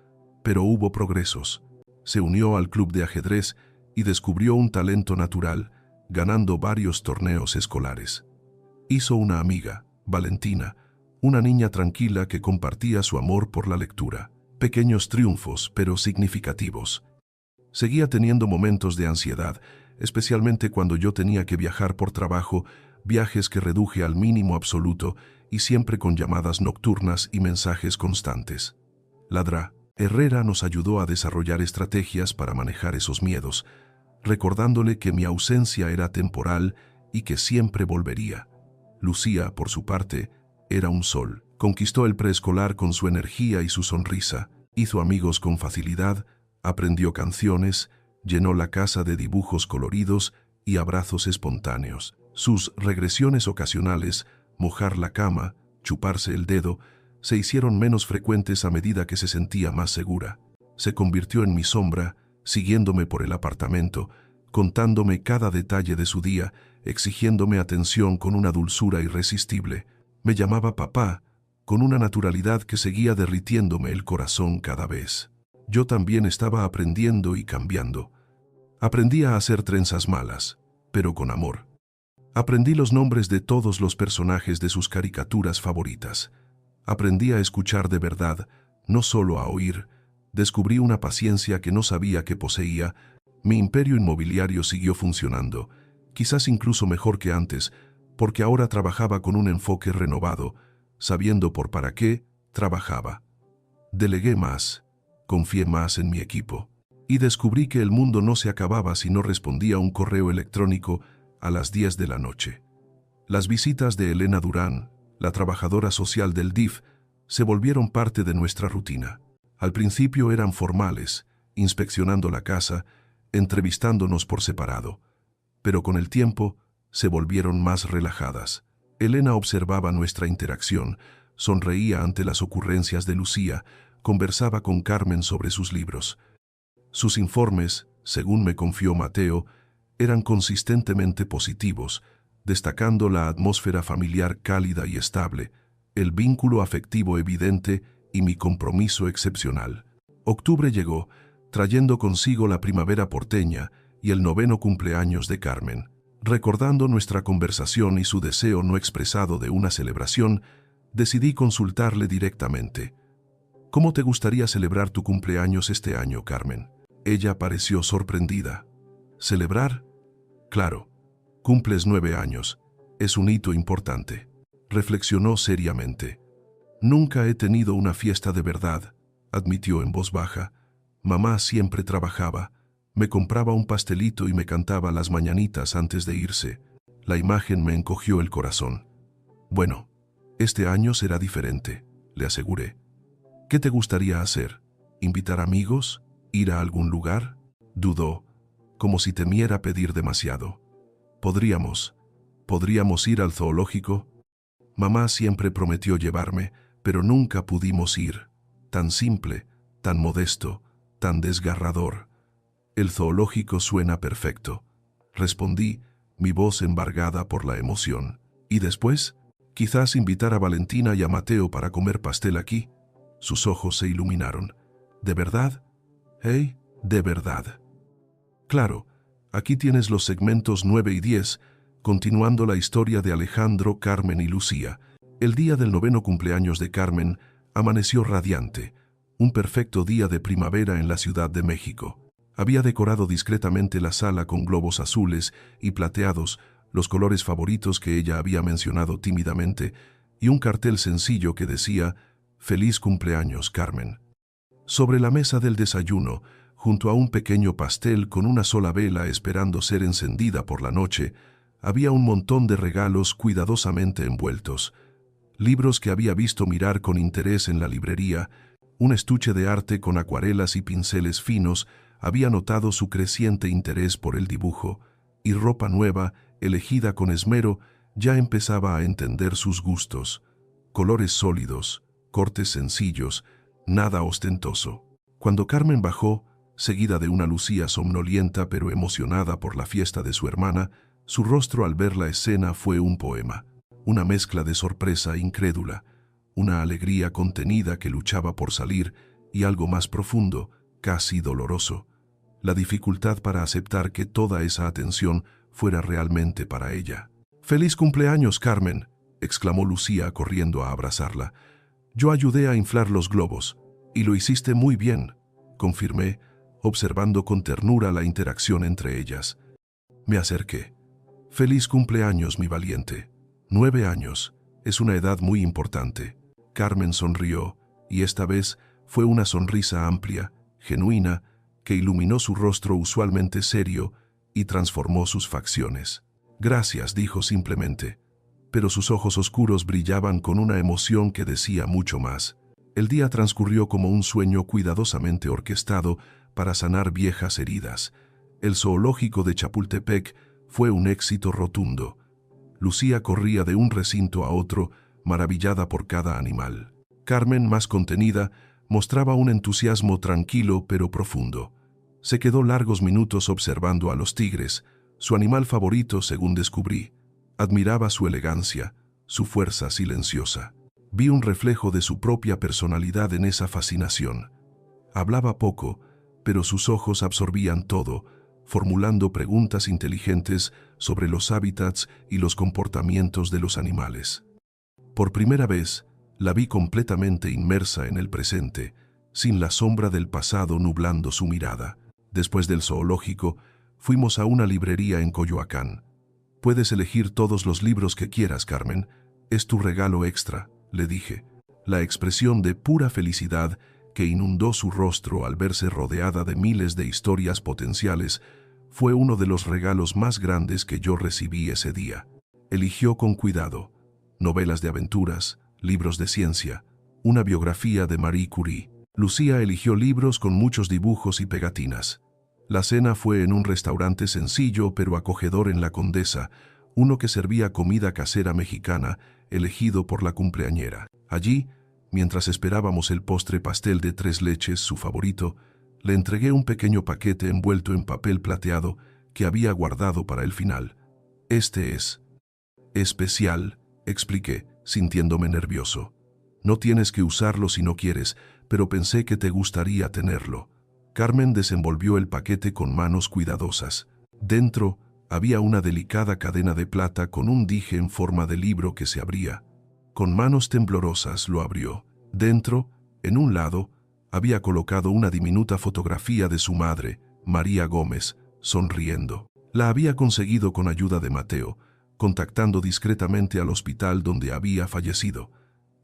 Pero hubo progresos. Se unió al club de ajedrez y descubrió un talento natural, ganando varios torneos escolares. Hizo una amiga, Valentina, una niña tranquila que compartía su amor por la lectura. Pequeños triunfos, pero significativos. Seguía teniendo momentos de ansiedad, especialmente cuando yo tenía que viajar por trabajo, viajes que reduje al mínimo absoluto y siempre con llamadas nocturnas y mensajes constantes. La Dra. Herrera nos ayudó a desarrollar estrategias para manejar esos miedos, recordándole que mi ausencia era temporal y que siempre volvería. Lucía, por su parte, era un sol. Conquistó el preescolar con su energía y su sonrisa, hizo amigos con facilidad, aprendió canciones, llenó la casa de dibujos coloridos y abrazos espontáneos. Sus regresiones ocasionales, mojar la cama, chuparse el dedo, se hicieron menos frecuentes a medida que se sentía más segura. Se convirtió en mi sombra, siguiéndome por el apartamento, contándome cada detalle de su día, exigiéndome atención con una dulzura irresistible. Me llamaba papá, con una naturalidad que seguía derritiéndome el corazón cada vez. Yo también estaba aprendiendo y cambiando. Aprendí a hacer trenzas malas, pero con amor. Aprendí los nombres de todos los personajes de sus caricaturas favoritas. Aprendí a escuchar de verdad, no solo a oír. Descubrí una paciencia que no sabía que poseía. Mi imperio inmobiliario siguió funcionando, quizás incluso mejor que antes, porque ahora trabajaba con un enfoque renovado, sabiendo por para qué trabajaba. Delegué más, confié más en mi equipo, y descubrí que el mundo no se acababa si no respondía a un correo electrónico a las 10 de la noche. Las visitas de Elena Durán, la trabajadora social del DIF, se volvieron parte de nuestra rutina. Al principio eran formales, inspeccionando la casa, entrevistándonos por separado, pero con el tiempo se volvieron más relajadas. Elena observaba nuestra interacción, sonreía ante las ocurrencias de Lucía, conversaba con Carmen sobre sus libros. Sus informes, según me confió Mateo, eran consistentemente positivos, destacando la atmósfera familiar cálida y estable, el vínculo afectivo evidente y mi compromiso excepcional. Octubre llegó, trayendo consigo la primavera porteña y el 9º cumpleaños de Carmen. Recordando nuestra conversación y su deseo no expresado de una celebración, decidí consultarle directamente. ¿Cómo te gustaría celebrar tu cumpleaños este año, Carmen? Ella pareció sorprendida. ¿Celebrar? Claro. Cumples 9 años. Es un hito importante. Reflexionó seriamente. Nunca he tenido una fiesta de verdad, admitió en voz baja. Mamá siempre trabajaba. Me compraba un pastelito y me cantaba las mañanitas antes de irse. La imagen me encogió el corazón. Bueno, este año será diferente, le aseguré. ¿Qué te gustaría hacer? ¿Invitar amigos? ¿Ir a algún lugar? Dudó, como si temiera pedir demasiado. Podríamos ir al zoológico. Mamá siempre prometió llevarme, pero nunca pudimos ir. Tan simple, tan modesto, tan desgarrador. El zoológico suena perfecto, respondí, mi voz embargada por la emoción. ¿Y después? Quizás invitar a Valentina y a Mateo para comer pastel aquí. Sus ojos se iluminaron. ¿De verdad? ¿Hey? ¿De verdad? Claro, aquí tienes los segmentos 9 y 10, continuando la historia de Alejandro, Carmen y Lucía. El día del 9º cumpleaños de Carmen amaneció radiante, un perfecto día de primavera en la Ciudad de México. Había decorado discretamente la sala con globos azules y plateados, los colores favoritos que ella había mencionado tímidamente, y un cartel sencillo que decía «Feliz cumpleaños, Carmen». Sobre la mesa del desayuno, junto a un pequeño pastel con una sola vela esperando ser encendida por la noche, había un montón de regalos cuidadosamente envueltos. Libros que había visto mirar con interés en la librería, un estuche de arte con acuarelas y pinceles finos, había notado su creciente interés por el dibujo, y ropa nueva, elegida con esmero, ya empezaba a entender sus gustos. Colores sólidos, cortes sencillos, nada ostentoso. Cuando Carmen bajó, seguida de una Lucía somnolienta pero emocionada por la fiesta de su hermana, su rostro al ver la escena fue un poema, una mezcla de sorpresa incrédula, una alegría contenida que luchaba por salir y algo más profundo, casi doloroso, la dificultad para aceptar que toda esa atención fuera realmente para ella. «¡Feliz cumpleaños, Carmen!», exclamó Lucía corriendo a abrazarla. «Yo ayudé a inflar los globos, y lo hiciste muy bien», confirmé, observando con ternura la interacción entre ellas. Me acerqué. «Feliz cumpleaños, mi valiente. 9 años. Es una edad muy importante». Carmen sonrió, y esta vez fue una sonrisa amplia, genuina, que iluminó su rostro usualmente serio y transformó sus facciones. «Gracias», dijo simplemente, pero sus ojos oscuros brillaban con una emoción que decía mucho más. El día transcurrió como un sueño cuidadosamente orquestado para sanar viejas heridas. El zoológico de Chapultepec fue un éxito rotundo. Lucía corría de un recinto a otro, maravillada por cada animal. Carmen, más contenida, mostraba un entusiasmo tranquilo pero profundo. Se quedó largos minutos observando a los tigres, su animal favorito según descubrí. Admiraba su elegancia, su fuerza silenciosa. Vi un reflejo de su propia personalidad en esa fascinación. Hablaba poco, pero sus ojos absorbían todo, formulando preguntas inteligentes sobre los hábitats y los comportamientos de los animales. Por primera vez, la vi completamente inmersa en el presente, sin la sombra del pasado nublando su mirada. Después del zoológico, fuimos a una librería en Coyoacán. «Puedes elegir todos los libros que quieras, Carmen. Es tu regalo extra», le dije. La expresión de pura felicidad que inundó su rostro al verse rodeada de miles de historias potenciales fue uno de los regalos más grandes que yo recibí ese día. Eligió con cuidado novelas de aventuras, libros de ciencia, una biografía de Marie Curie. Lucía eligió libros con muchos dibujos y pegatinas. La cena fue en un restaurante sencillo pero acogedor en La Condesa, uno que servía comida casera mexicana, elegido por la cumpleañera. Allí, mientras esperábamos el postre pastel de 3 leches, su favorito, le entregué un pequeño paquete envuelto en papel plateado que había guardado para el final. «Este es especial», expliqué, sintiéndome nervioso. «No tienes que usarlo si no quieres, pero pensé que te gustaría tenerlo». Carmen desenvolvió el paquete con manos cuidadosas. Dentro había una delicada cadena de plata con un dije en forma de libro que se abría. Con manos temblorosas lo abrió. Dentro, en un lado, había colocado una diminuta fotografía de su madre, María Gómez, sonriendo. La había conseguido con ayuda de Mateo, contactando discretamente al hospital donde había fallecido.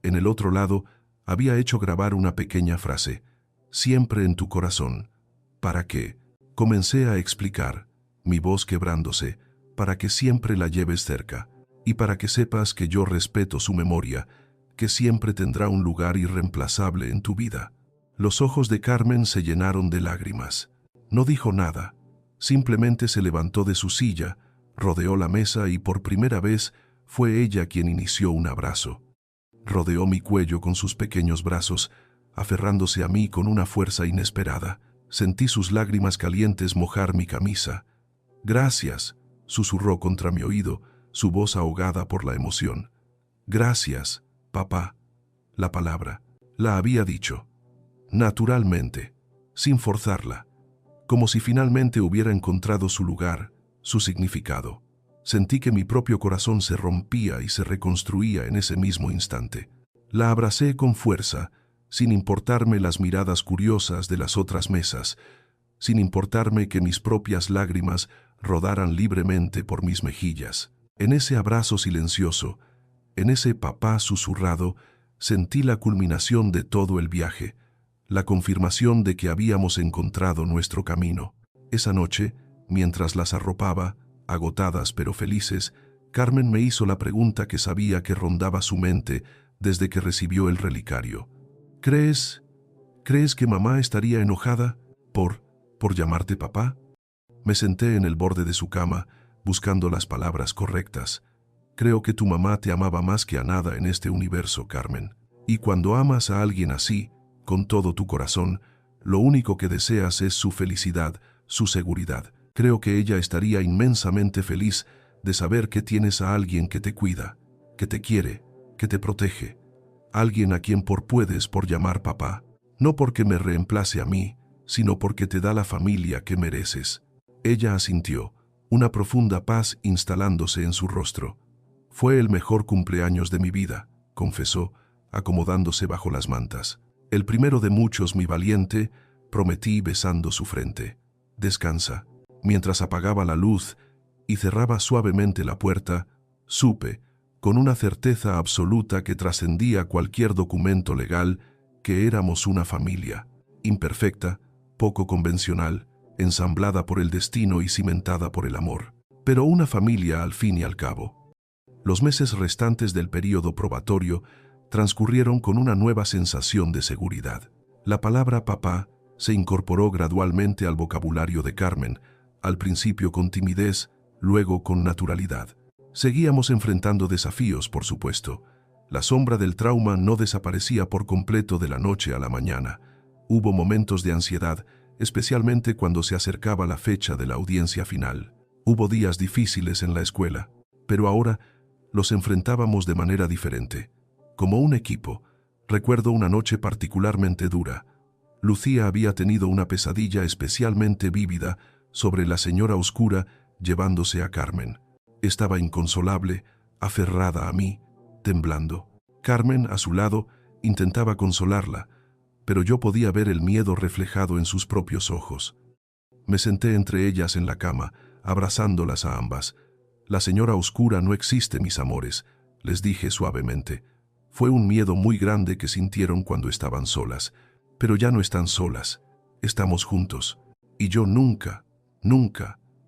En el otro lado, había hecho grabar una pequeña frase: «Siempre en tu corazón». «¿Para qué?», comencé a explicar, mi voz quebrándose, «para que siempre la lleves cerca, y para que sepas que yo respeto su memoria, que siempre tendrá un lugar irreemplazable en tu vida». Los ojos de Carmen se llenaron de lágrimas. No dijo nada, simplemente se levantó de su silla, rodeó la mesa y por primera vez fue ella quien inició un abrazo. Rodeó mi cuello con sus pequeños brazos, aferrándose a mí con una fuerza inesperada. Sentí sus lágrimas calientes mojar mi camisa. «Gracias», susurró contra mi oído, su voz ahogada por la emoción. «Gracias, papá». La palabra la había dicho, naturalmente, sin forzarla, como si finalmente hubiera encontrado su lugar, su significado. Sentí que mi propio corazón se rompía y se reconstruía en ese mismo instante. La abracé con fuerza, sin importarme las miradas curiosas de las otras mesas, sin importarme que mis propias lágrimas rodaran libremente por mis mejillas. En ese abrazo silencioso, en ese papá susurrado, sentí la culminación de todo el viaje, la confirmación de que habíamos encontrado nuestro camino. Esa noche, mientras las arropaba, agotadas pero felices, Carmen me hizo la pregunta que sabía que rondaba su mente desde que recibió el relicario. ¿Crees que mamá estaría enojada por llamarte papá? Me senté en el borde de su cama, buscando las palabras correctas. Creo que tu mamá te amaba más que a nada en este universo, Carmen. Y cuando amas a alguien así, con todo tu corazón, lo único que deseas es su felicidad, su seguridad. Creo que ella estaría inmensamente feliz de saber que tienes a alguien que te cuida, que te quiere, que te protege. Alguien a quien puedes llamar papá. No porque me reemplace a mí, sino porque te da la familia que mereces. Ella asintió, una profunda paz instalándose en su rostro. Fue el mejor cumpleaños de mi vida, confesó, acomodándose bajo las mantas. El primero de muchos, mi valiente, prometí besando su frente. Descansa. Mientras apagaba la luz y cerraba suavemente la puerta, supe, con una certeza absoluta que trascendía cualquier documento legal, que éramos una familia, imperfecta, poco convencional, ensamblada por el destino y cimentada por el amor. Pero una familia al fin y al cabo. Los meses restantes del período probatorio transcurrieron con una nueva sensación de seguridad. La palabra papá se incorporó gradualmente al vocabulario de Carmen, al principio con timidez, luego con naturalidad. Seguíamos enfrentando desafíos, por supuesto. La sombra del trauma no desaparecía por completo de la noche a la mañana. Hubo momentos de ansiedad, especialmente cuando se acercaba la fecha de la audiencia final. Hubo días difíciles en la escuela, pero ahora los enfrentábamos de manera diferente. Como un equipo, recuerdo una noche particularmente dura. Lucía había tenido una pesadilla especialmente vívida sobre la señora oscura llevándose a Carmen. Estaba inconsolable, aferrada a mí, temblando. Carmen, a su lado, intentaba consolarla, pero yo podía ver el miedo reflejado en sus propios ojos. Me senté entre ellas en la cama, abrazándolas a ambas. La señora oscura no existe, mis amores, les dije suavemente. Fue un miedo muy grande que sintieron cuando estaban solas, pero ya no están solas, estamos juntos, y yo nunca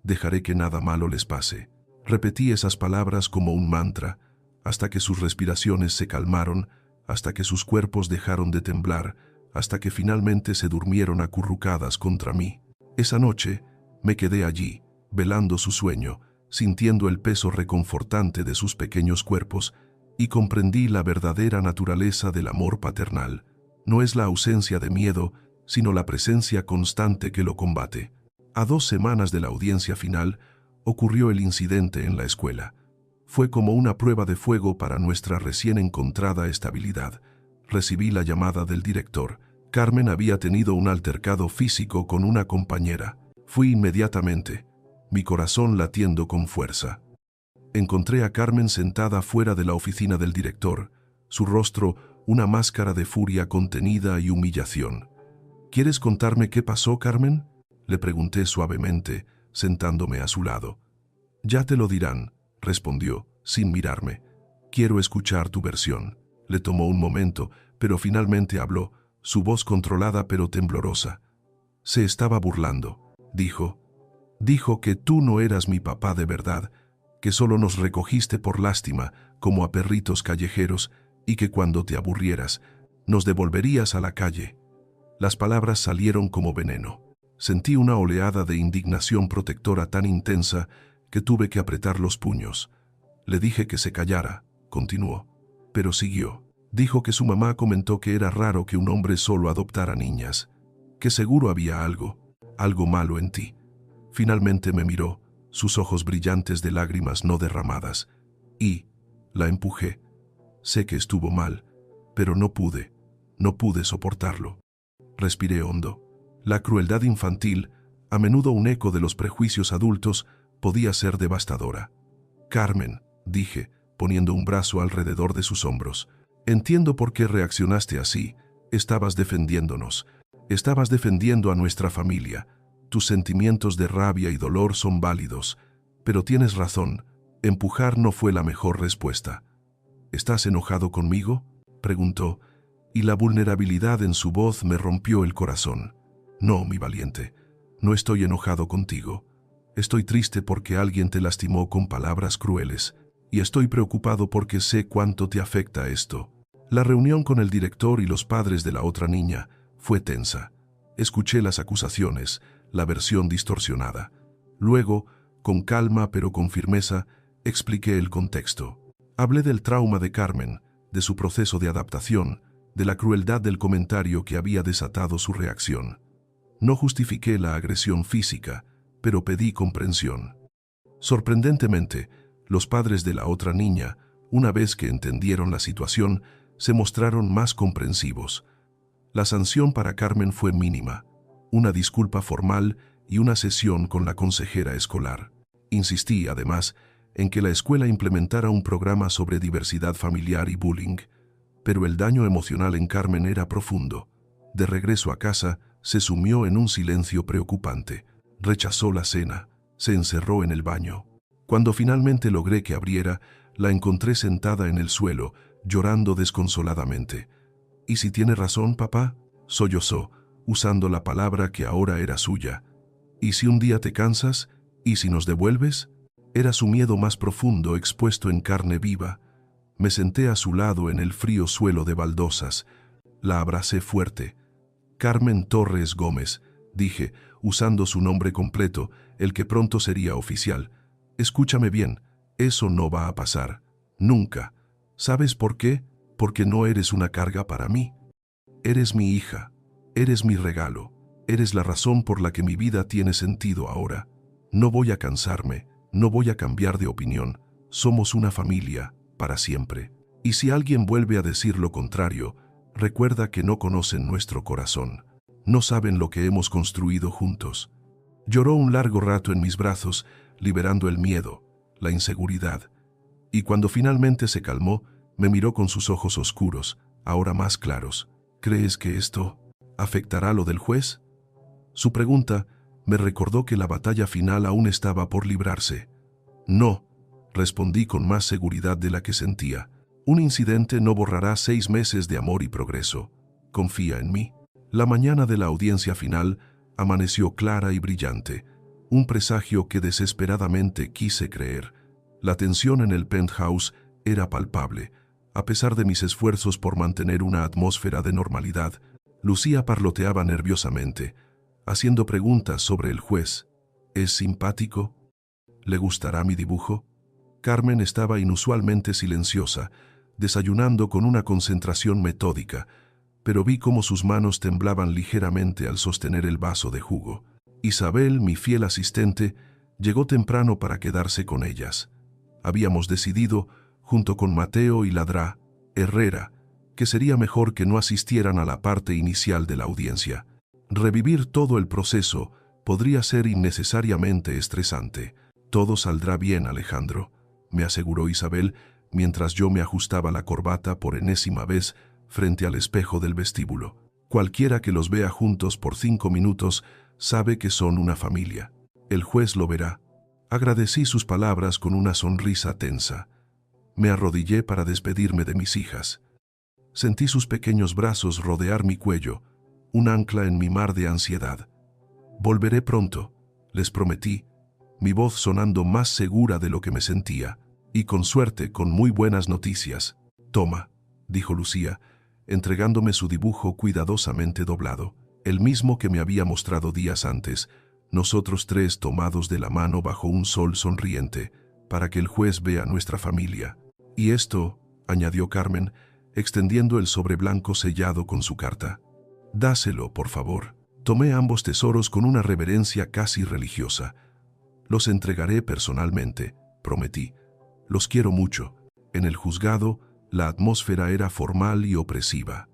dejaré que nada malo les pase. Repetí esas palabras como un mantra, hasta que sus respiraciones se calmaron, hasta que sus cuerpos dejaron de temblar, hasta que finalmente se durmieron acurrucadas contra mí. Esa noche me quedé allí, velando su sueño, sintiendo el peso reconfortante de sus pequeños cuerpos, y comprendí la verdadera naturaleza del amor paternal. No es la ausencia de miedo, sino la presencia constante que lo combate. A 2 semanas de la audiencia final, ocurrió el incidente en la escuela. Fue como una prueba de fuego para nuestra recién encontrada estabilidad. Recibí la llamada del director. Carmen había tenido un altercado físico con una compañera. Fui inmediatamente, mi corazón latiendo con fuerza. Encontré a Carmen sentada fuera de la oficina del director, su rostro una máscara de furia contenida y humillación. ¿Quieres contarme qué pasó, Carmen?, le pregunté suavemente, sentándome a su lado. Ya te lo dirán, respondió, sin mirarme. Quiero escuchar tu versión. Le tomó un momento, pero finalmente habló, su voz controlada pero temblorosa. Se estaba burlando, dijo. Dijo que tú no eras mi papá de verdad, que solo nos recogiste por lástima, como a perritos callejeros, y que cuando te aburrieras, nos devolverías a la calle. Las palabras salieron como veneno. Sentí una oleada de indignación protectora tan intensa que tuve que apretar los puños. Le dije que se callara, continuó, pero siguió. Dijo que su mamá comentó que era raro que un hombre solo adoptara niñas, que seguro había algo malo en ti. Finalmente me miró, sus ojos brillantes de lágrimas no derramadas, y la empujé. Sé que estuvo mal, pero no pude soportarlo. Respiré hondo. La crueldad infantil, a menudo un eco de los prejuicios adultos, podía ser devastadora. Carmen, dije, poniendo un brazo alrededor de sus hombros, entiendo por qué reaccionaste así. Estabas defendiéndonos. Estabas defendiendo a nuestra familia. Tus sentimientos de rabia y dolor son válidos, pero tienes razón, empujar no fue la mejor respuesta. ¿Estás enojado conmigo?, preguntó, y la vulnerabilidad en su voz me rompió el corazón. No, mi valiente, no estoy enojado contigo. Estoy triste porque alguien te lastimó con palabras crueles, y estoy preocupado porque sé cuánto te afecta esto. La reunión con el director y los padres de la otra niña fue tensa. Escuché las acusaciones, la versión distorsionada. Luego, con calma pero con firmeza, expliqué el contexto. Hablé del trauma de Carmen, de su proceso de adaptación, de la crueldad del comentario que había desatado su reacción. No justifiqué la agresión física, pero pedí comprensión. Sorprendentemente, los padres de la otra niña, una vez que entendieron la situación, se mostraron más comprensivos. La sanción para Carmen fue mínima, una disculpa formal y una sesión con la consejera escolar. Insistí, además, en que la escuela implementara un programa sobre diversidad familiar y bullying, pero el daño emocional en Carmen era profundo. De regreso a casa, se sumió en un silencio preocupante. Rechazó la cena, se encerró en el baño. Cuando finalmente logré que abriera, la encontré sentada en el suelo, llorando desconsoladamente. «¿Y si tiene razón, papá?», sollozó, usando la palabra que ahora era suya. «¿Y si un día te cansas? ¿Y si nos devuelves?». Era su miedo más profundo expuesto en carne viva. Me senté a su lado en el frío suelo de baldosas. La abracé fuerte. «Carmen Torres Gómez», dije, usando su nombre completo, el que pronto sería oficial. «Escúchame bien, eso no va a pasar. Nunca. ¿Sabes por qué? Porque no eres una carga para mí. Eres mi hija. Eres mi regalo. Eres la razón por la que mi vida tiene sentido ahora. No voy a cansarme. No voy a cambiar de opinión. Somos una familia, para siempre. Y si alguien vuelve a decir lo contrario, recuerda que no conocen nuestro corazón. No saben lo que hemos construido juntos». Lloró un largo rato en mis brazos, liberando el miedo, la inseguridad. Y cuando finalmente se calmó, me miró con sus ojos oscuros, ahora más claros. «¿Crees que esto afectará lo del juez?». Su pregunta me recordó que la batalla final aún estaba por librarse. «No», respondí con más seguridad de la que sentía. «Un incidente no borrará 6 meses de amor y progreso. Confía en mí». La mañana de la audiencia final amaneció clara y brillante, un presagio que desesperadamente quise creer. La tensión en el penthouse era palpable. A pesar de mis esfuerzos por mantener una atmósfera de normalidad, Lucía parloteaba nerviosamente, haciendo preguntas sobre el juez. «¿Es simpático? ¿Le gustará mi dibujo?». Carmen estaba inusualmente silenciosa, desayunando con una concentración metódica, pero vi cómo sus manos temblaban ligeramente al sostener el vaso de jugo. Isabel, mi fiel asistente, llegó temprano para quedarse con ellas. Habíamos decidido, junto con Mateo y Ladrá, Herrera, que sería mejor que no asistieran a la parte inicial de la audiencia. Revivir todo el proceso podría ser innecesariamente estresante. «Todo saldrá bien, Alejandro», me aseguró Isabel, mientras yo me ajustaba la corbata por enésima vez frente al espejo del vestíbulo. «Cualquiera que los vea juntos por 5 minutos sabe que son una familia. El juez lo verá». Agradecí sus palabras con una sonrisa tensa. Me arrodillé para despedirme de mis hijas. Sentí sus pequeños brazos rodear mi cuello, un ancla en mi mar de ansiedad. «Volveré pronto», les prometí, mi voz sonando más segura de lo que me sentía, y con suerte con muy buenas noticias. «Toma», dijo Lucía, entregándome su dibujo cuidadosamente doblado, el mismo que me había mostrado días antes, nosotros 3 tomados de la mano bajo un sol sonriente, para que el juez vea nuestra familia. «Y esto», añadió Carmen, extendiendo el sobre blanco sellado con su carta. «Dáselo, por favor». Tomé ambos tesoros con una reverencia casi religiosa. «Los entregaré personalmente», prometí. «Los quiero mucho». En el juzgado, la atmósfera era formal y opresiva.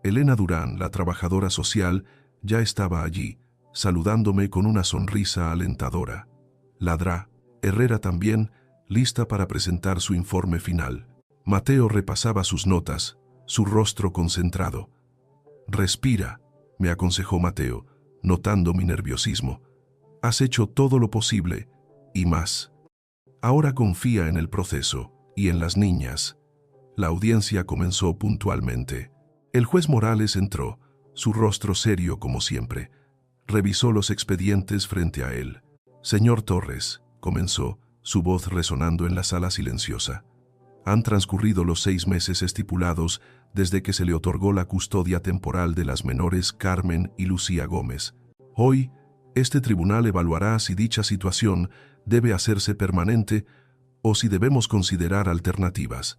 Elena Durán, la trabajadora social, ya estaba allí, saludándome con una sonrisa alentadora. Ladrá, Herrera también, lista para presentar su informe final. Mateo repasaba sus notas, su rostro concentrado. «Respira», me aconsejó Mateo, notando mi nerviosismo. «Has hecho todo lo posible, y más. Ahora confía en el proceso y en las niñas». La audiencia comenzó puntualmente. El juez Morales entró, su rostro serio como siempre. Revisó los expedientes frente a él. «Señor Torres», comenzó, su voz resonando en la sala silenciosa. «Han transcurrido los 6 meses estipulados desde que se le otorgó la custodia temporal de las menores Carmen y Lucía Gómez. Hoy, este tribunal evaluará si dicha situación debe hacerse permanente o si debemos considerar alternativas».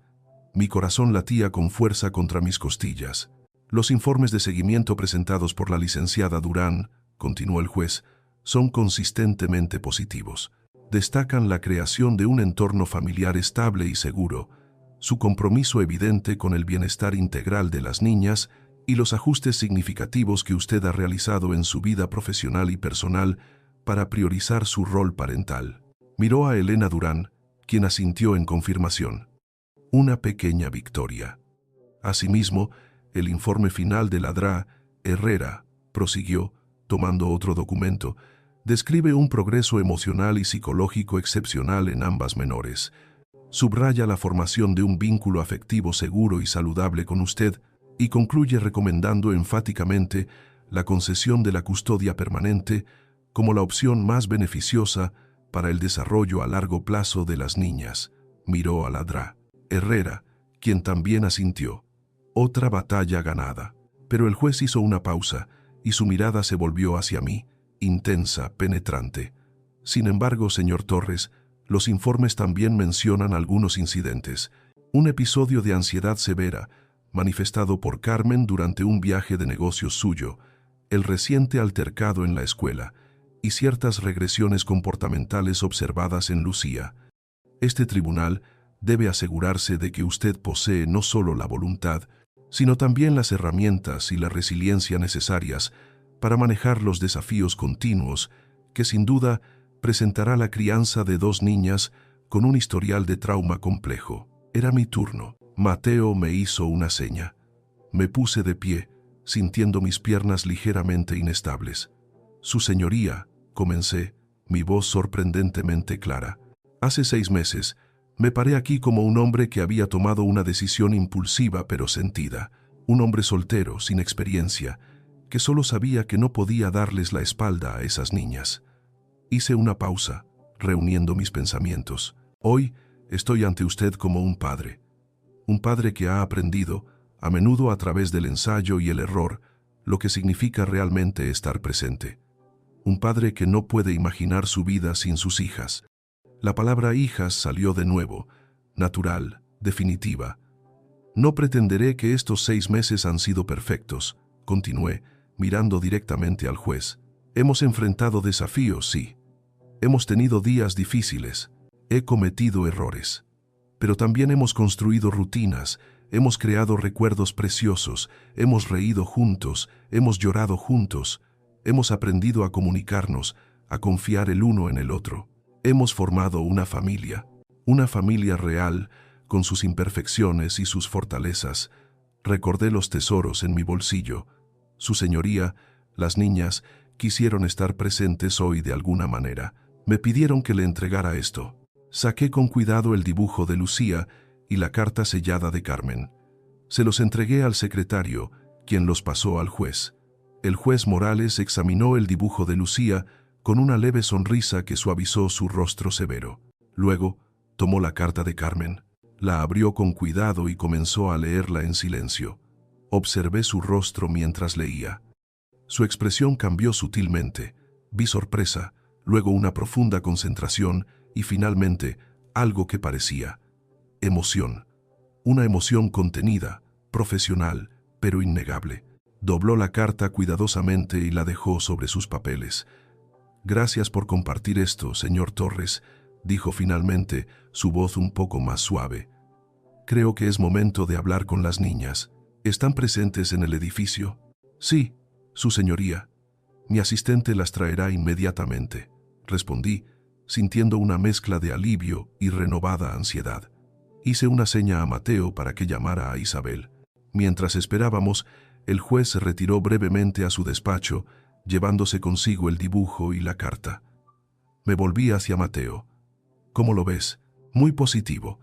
Mi corazón latía con fuerza contra mis costillas. «Los informes de seguimiento presentados por la licenciada Durán», continuó el juez, «son consistentemente positivos. Destacan la creación de un entorno familiar estable y seguro, su compromiso evidente con el bienestar integral de las niñas y los ajustes significativos que usted ha realizado en su vida profesional y personal para priorizar su rol parental». Miró a Elena Durán, quien asintió en confirmación. Una pequeña victoria. Asimismo, el informe final de la DRA, Herrera, prosiguió, tomando otro documento, describe un progreso emocional y psicológico excepcional en ambas menores. Subraya la formación de un vínculo afectivo seguro y saludable con usted y concluye recomendando enfáticamente la concesión de la custodia permanente como la opción más beneficiosa para el desarrollo a largo plazo de las niñas. Miró a la DRA. Herrera, quien también asintió. Otra batalla ganada. Pero el juez hizo una pausa y su mirada se volvió hacia mí, intensa, penetrante. «Sin embargo, señor Torres, los informes también mencionan algunos incidentes. Un episodio de ansiedad severa, manifestado por Carmen durante un viaje de negocios suyo, el reciente altercado en la escuela y ciertas regresiones comportamentales observadas en Lucía. Este tribunal debe asegurarse de que usted posee no solo la voluntad, sino también las herramientas y la resiliencia necesarias para manejar los desafíos continuos que sin duda presentará la crianza de 2 niñas con un historial de trauma complejo». Era mi turno. Mateo me hizo una seña. Me puse de pie, sintiendo mis piernas ligeramente inestables. «Su señoría», comencé, mi voz sorprendentemente clara. «Hace 6 meses, me paré aquí como un hombre que había tomado una decisión impulsiva pero sentida, un hombre soltero, sin experiencia, que solo sabía que no podía darles la espalda a esas niñas. Hice una pausa, reuniendo mis pensamientos. Hoy estoy ante usted como un padre que ha aprendido, a menudo a través del ensayo y el error, lo que significa realmente estar presente. Un padre que no puede imaginar su vida sin sus hijas». La palabra hijas salió de nuevo, natural, definitiva. «No pretenderé que estos 6 meses han sido perfectos», continué, mirando directamente al juez. «Hemos enfrentado desafíos, sí. Hemos tenido días difíciles. He cometido errores. Pero también hemos construido rutinas, hemos creado recuerdos preciosos, hemos reído juntos, hemos llorado juntos, hemos aprendido a comunicarnos, a confiar el uno en el otro. Hemos formado una familia real, con sus imperfecciones y sus fortalezas. Recordé los tesoros en mi bolsillo. Su señoría, las niñas, quisieron estar presentes hoy de alguna manera. Me pidieron que le entregara esto». Saqué con cuidado el dibujo de Lucía y la carta sellada de Carmen. Se los entregué al secretario, quien los pasó al juez. El juez Morales examinó el dibujo de Lucía con una leve sonrisa que suavizó su rostro severo. Luego, tomó la carta de Carmen, la abrió con cuidado y comenzó a leerla en silencio. Observé su rostro mientras leía. Su expresión cambió sutilmente. Vi sorpresa, luego una profunda concentración y finalmente algo que parecía emoción. Una emoción contenida, profesional, pero innegable. Dobló la carta cuidadosamente y la dejó sobre sus papeles. «Gracias por compartir esto, señor Torres», dijo finalmente, su voz un poco más suave. «Creo que es momento de hablar con las niñas. ¿Están presentes en el edificio?» «Sí, su señoría. Mi asistente las traerá inmediatamente», respondí, sintiendo una mezcla de alivio y renovada ansiedad. Hice una seña a Mateo para que llamara a Isabel. Mientras esperábamos, el juez se retiró brevemente a su despacho, llevándose consigo el dibujo y la carta. Me volví hacia Mateo. «¿Cómo lo ves?» «Muy positivo»,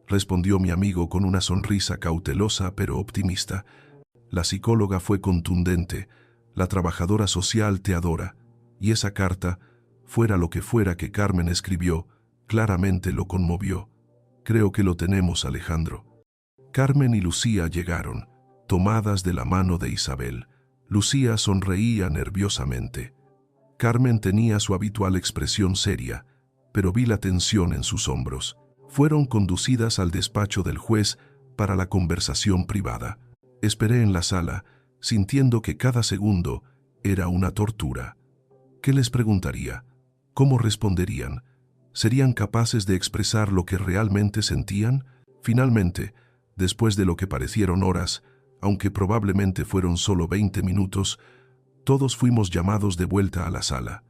respondió mi amigo con una sonrisa cautelosa pero optimista. La psicóloga fue contundente. La trabajadora social te adora. Y esa carta, fuera lo que fuera que Carmen escribió, claramente lo conmovió. Creo que lo tenemos, Alejandro. Carmen y Lucía llegaron, tomadas de la mano de Isabel. Lucía sonreía nerviosamente. Carmen tenía su habitual expresión seria, pero vi la tensión en sus hombros. Fueron conducidas al despacho del juez para la conversación privada. Esperé en la sala, sintiendo que cada segundo era una tortura. ¿Qué les preguntaría? ¿Cómo responderían? ¿Serían capaces de expresar lo que realmente sentían? Finalmente, después de lo que parecieron horas, aunque probablemente fueron solo 20 minutos, todos fuimos llamados de vuelta a la sala.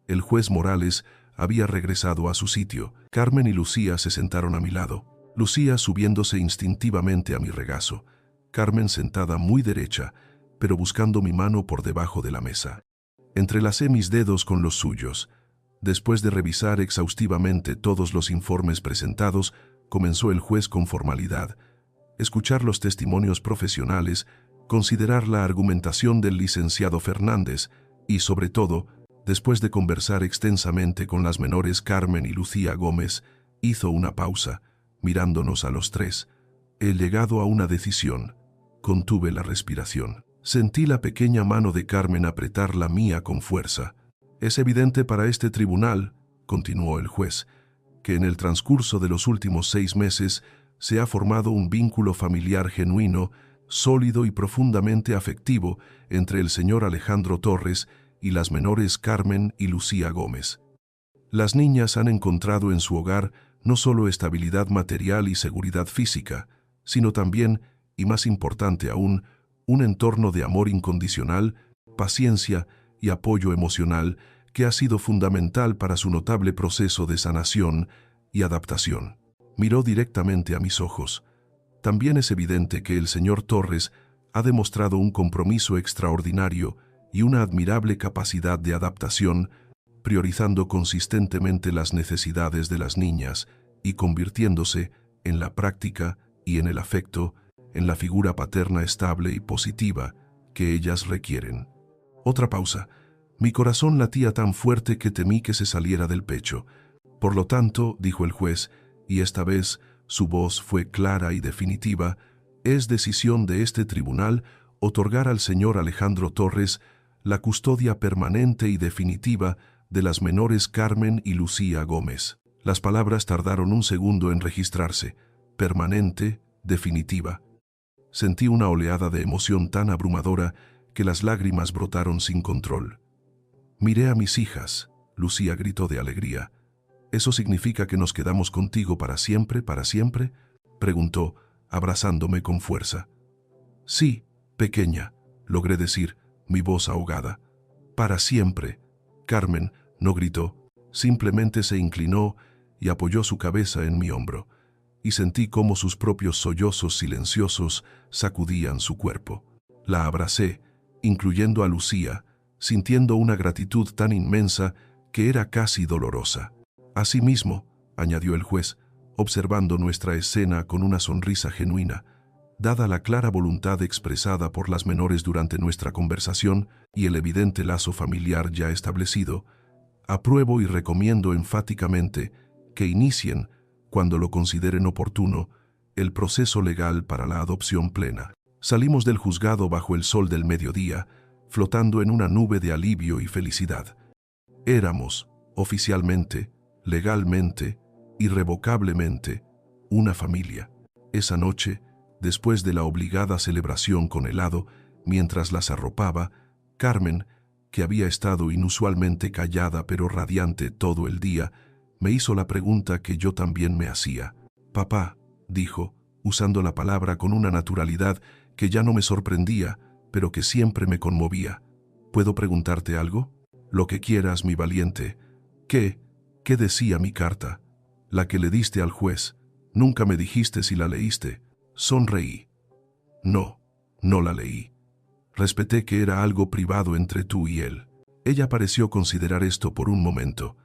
El juez Morales había regresado a su sitio. Carmen y Lucía se sentaron a mi lado. Lucía subiéndose instintivamente a mi regazo. Carmen sentada muy derecha, pero buscando mi mano por debajo de la mesa. Entrelacé mis dedos con los suyos. Después de revisar exhaustivamente todos los informes presentados, comenzó el juez con formalidad. Escuchar los testimonios profesionales, considerar la argumentación del licenciado Fernández y, sobre todo, después de conversar extensamente con las menores Carmen y Lucía Gómez, hizo una pausa, mirándonos a los tres. He llegado a una decisión. Contuve la respiración. Sentí la pequeña mano de Carmen apretar la mía con fuerza. Es evidente para este tribunal, continuó el juez, que en el transcurso de los últimos 6 meses se ha formado un vínculo familiar genuino, sólido y profundamente afectivo entre el señor Alejandro Torres y las menores Carmen y Lucía Gómez. Las niñas han encontrado en su hogar no solo estabilidad material y seguridad física, sino también, y más importante aún, un entorno de amor incondicional, paciencia y apoyo emocional que ha sido fundamental para su notable proceso de sanación y adaptación. Miró directamente a mis ojos. También es evidente que el señor Torres ha demostrado un compromiso extraordinario y una admirable capacidad de adaptación, priorizando consistentemente las necesidades de las niñas y convirtiéndose, en la práctica y en el afecto, en la figura paterna estable y positiva que ellas requieren. Otra pausa. Mi corazón latía tan fuerte que temí que se saliera del pecho. Por lo tanto, dijo el juez, y esta vez su voz fue clara y definitiva, es decisión de este tribunal otorgar al señor Alejandro Torres la custodia permanente y definitiva de las menores Carmen y Lucía Gómez. Las palabras tardaron un segundo en registrarse. Permanente, definitiva. Sentí una oleada de emoción tan abrumadora que las lágrimas brotaron sin control. Miré a mis hijas, Lucía gritó de alegría. ¿Eso significa que nos quedamos contigo para siempre, para siempre?, preguntó, abrazándome con fuerza. Sí, pequeña, logré decir, mi voz ahogada. Para siempre. Carmen no gritó, simplemente se inclinó y apoyó su cabeza en mi hombro, y sentí cómo sus propios sollozos silenciosos sacudían su cuerpo. La abracé, incluyendo a Lucía, sintiendo una gratitud tan inmensa que era casi dolorosa. Asimismo, añadió el juez, observando nuestra escena con una sonrisa genuina, dada la clara voluntad expresada por las menores durante nuestra conversación y el evidente lazo familiar ya establecido, apruebo y recomiendo enfáticamente que inicien, cuando lo consideren oportuno, el proceso legal para la adopción plena. Salimos del juzgado bajo el sol del mediodía, flotando en una nube de alivio y felicidad. Éramos, oficialmente, legalmente, irrevocablemente, una familia. Esa noche, después de la obligada celebración con helado, mientras las arropaba, Carmen, que había estado inusualmente callada pero radiante todo el día, me hizo la pregunta que yo también me hacía. «Papá», dijo, usando la palabra con una naturalidad que ya no me sorprendía, pero que siempre me conmovía. «¿Puedo preguntarte algo?» «Lo que quieras, mi valiente». «¿Qué decía mi carta? La que le diste al juez. Nunca me dijiste si la leíste». Sonreí. «No, no la leí. Respeté que era algo privado entre tú y él». Ella pareció considerar esto por un momento.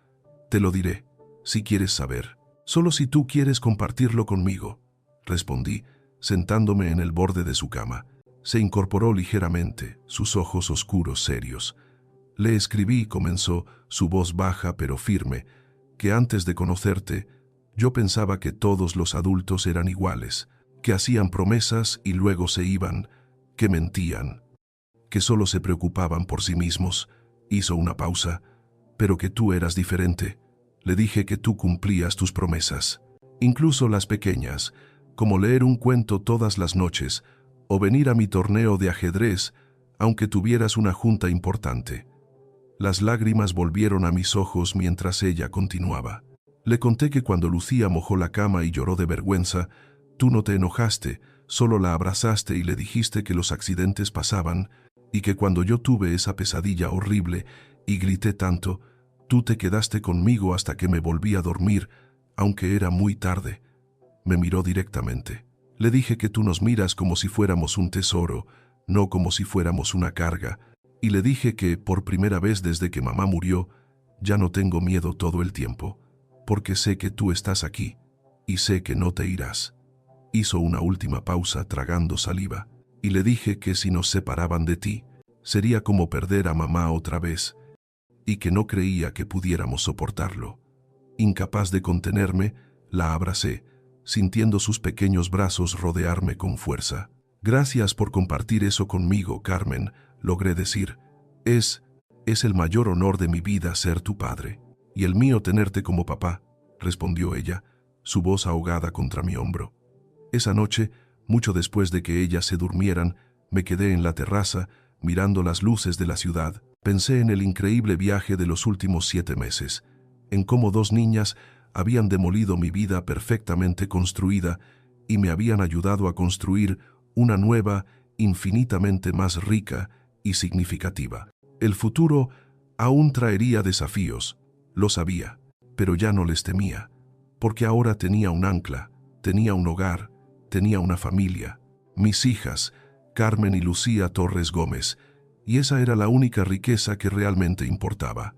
«Te lo diré, si quieres saber. Solo si tú quieres compartirlo conmigo», respondí, sentándome en el borde de su cama. Se incorporó ligeramente, sus ojos oscuros serios. Le escribí, comenzó, su voz baja pero firme, que antes de conocerte, yo pensaba que todos los adultos eran iguales, que hacían promesas y luego se iban, que mentían, que solo se preocupaban por sí mismos. Hizo una pausa. Pero que tú eras diferente. Le dije que tú cumplías tus promesas, incluso las pequeñas, como leer un cuento todas las noches o venir a mi torneo de ajedrez, aunque tuvieras una junta importante. Las lágrimas volvieron a mis ojos mientras ella continuaba. Le conté que cuando Lucía mojó la cama y lloró de vergüenza, tú no te enojaste, solo la abrazaste y le dijiste que los accidentes pasaban, y que cuando yo tuve esa pesadilla horrible y grité tanto, tú te quedaste conmigo hasta que me volví a dormir, aunque era muy tarde. Me miró directamente. Le dije que tú nos miras como si fuéramos un tesoro, no como si fuéramos una carga, y le dije que, por primera vez desde que mamá murió, ya no tengo miedo todo el tiempo, porque sé que tú estás aquí, y sé que no te irás. Hizo una última pausa tragando saliva, y le dije que si nos separaban de ti, sería como perder a mamá otra vez, y que no creía que pudiéramos soportarlo. Incapaz de contenerme, la abracé, sintiendo sus pequeños brazos rodearme con fuerza. Gracias por compartir eso conmigo, Carmen, logré decir. Es el mayor honor de mi vida ser tu padre, y el mío tenerte como papá, respondió ella, su voz ahogada contra mi hombro. Esa noche, mucho después de que ellas se durmieran, me quedé en la terraza, mirando las luces de la ciudad. Pensé en el increíble viaje de los últimos 7 meses, en cómo 2 niñas habían demolido mi vida perfectamente construida y me habían ayudado a construir una nueva, infinitamente más rica y significativa. El futuro aún traería desafíos, lo sabía, pero ya no les temía, porque ahora tenía un ancla, tenía un hogar, tenía una familia, mis hijas, Carmen y Lucía Torres Gómez, y esa era la única riqueza que realmente importaba.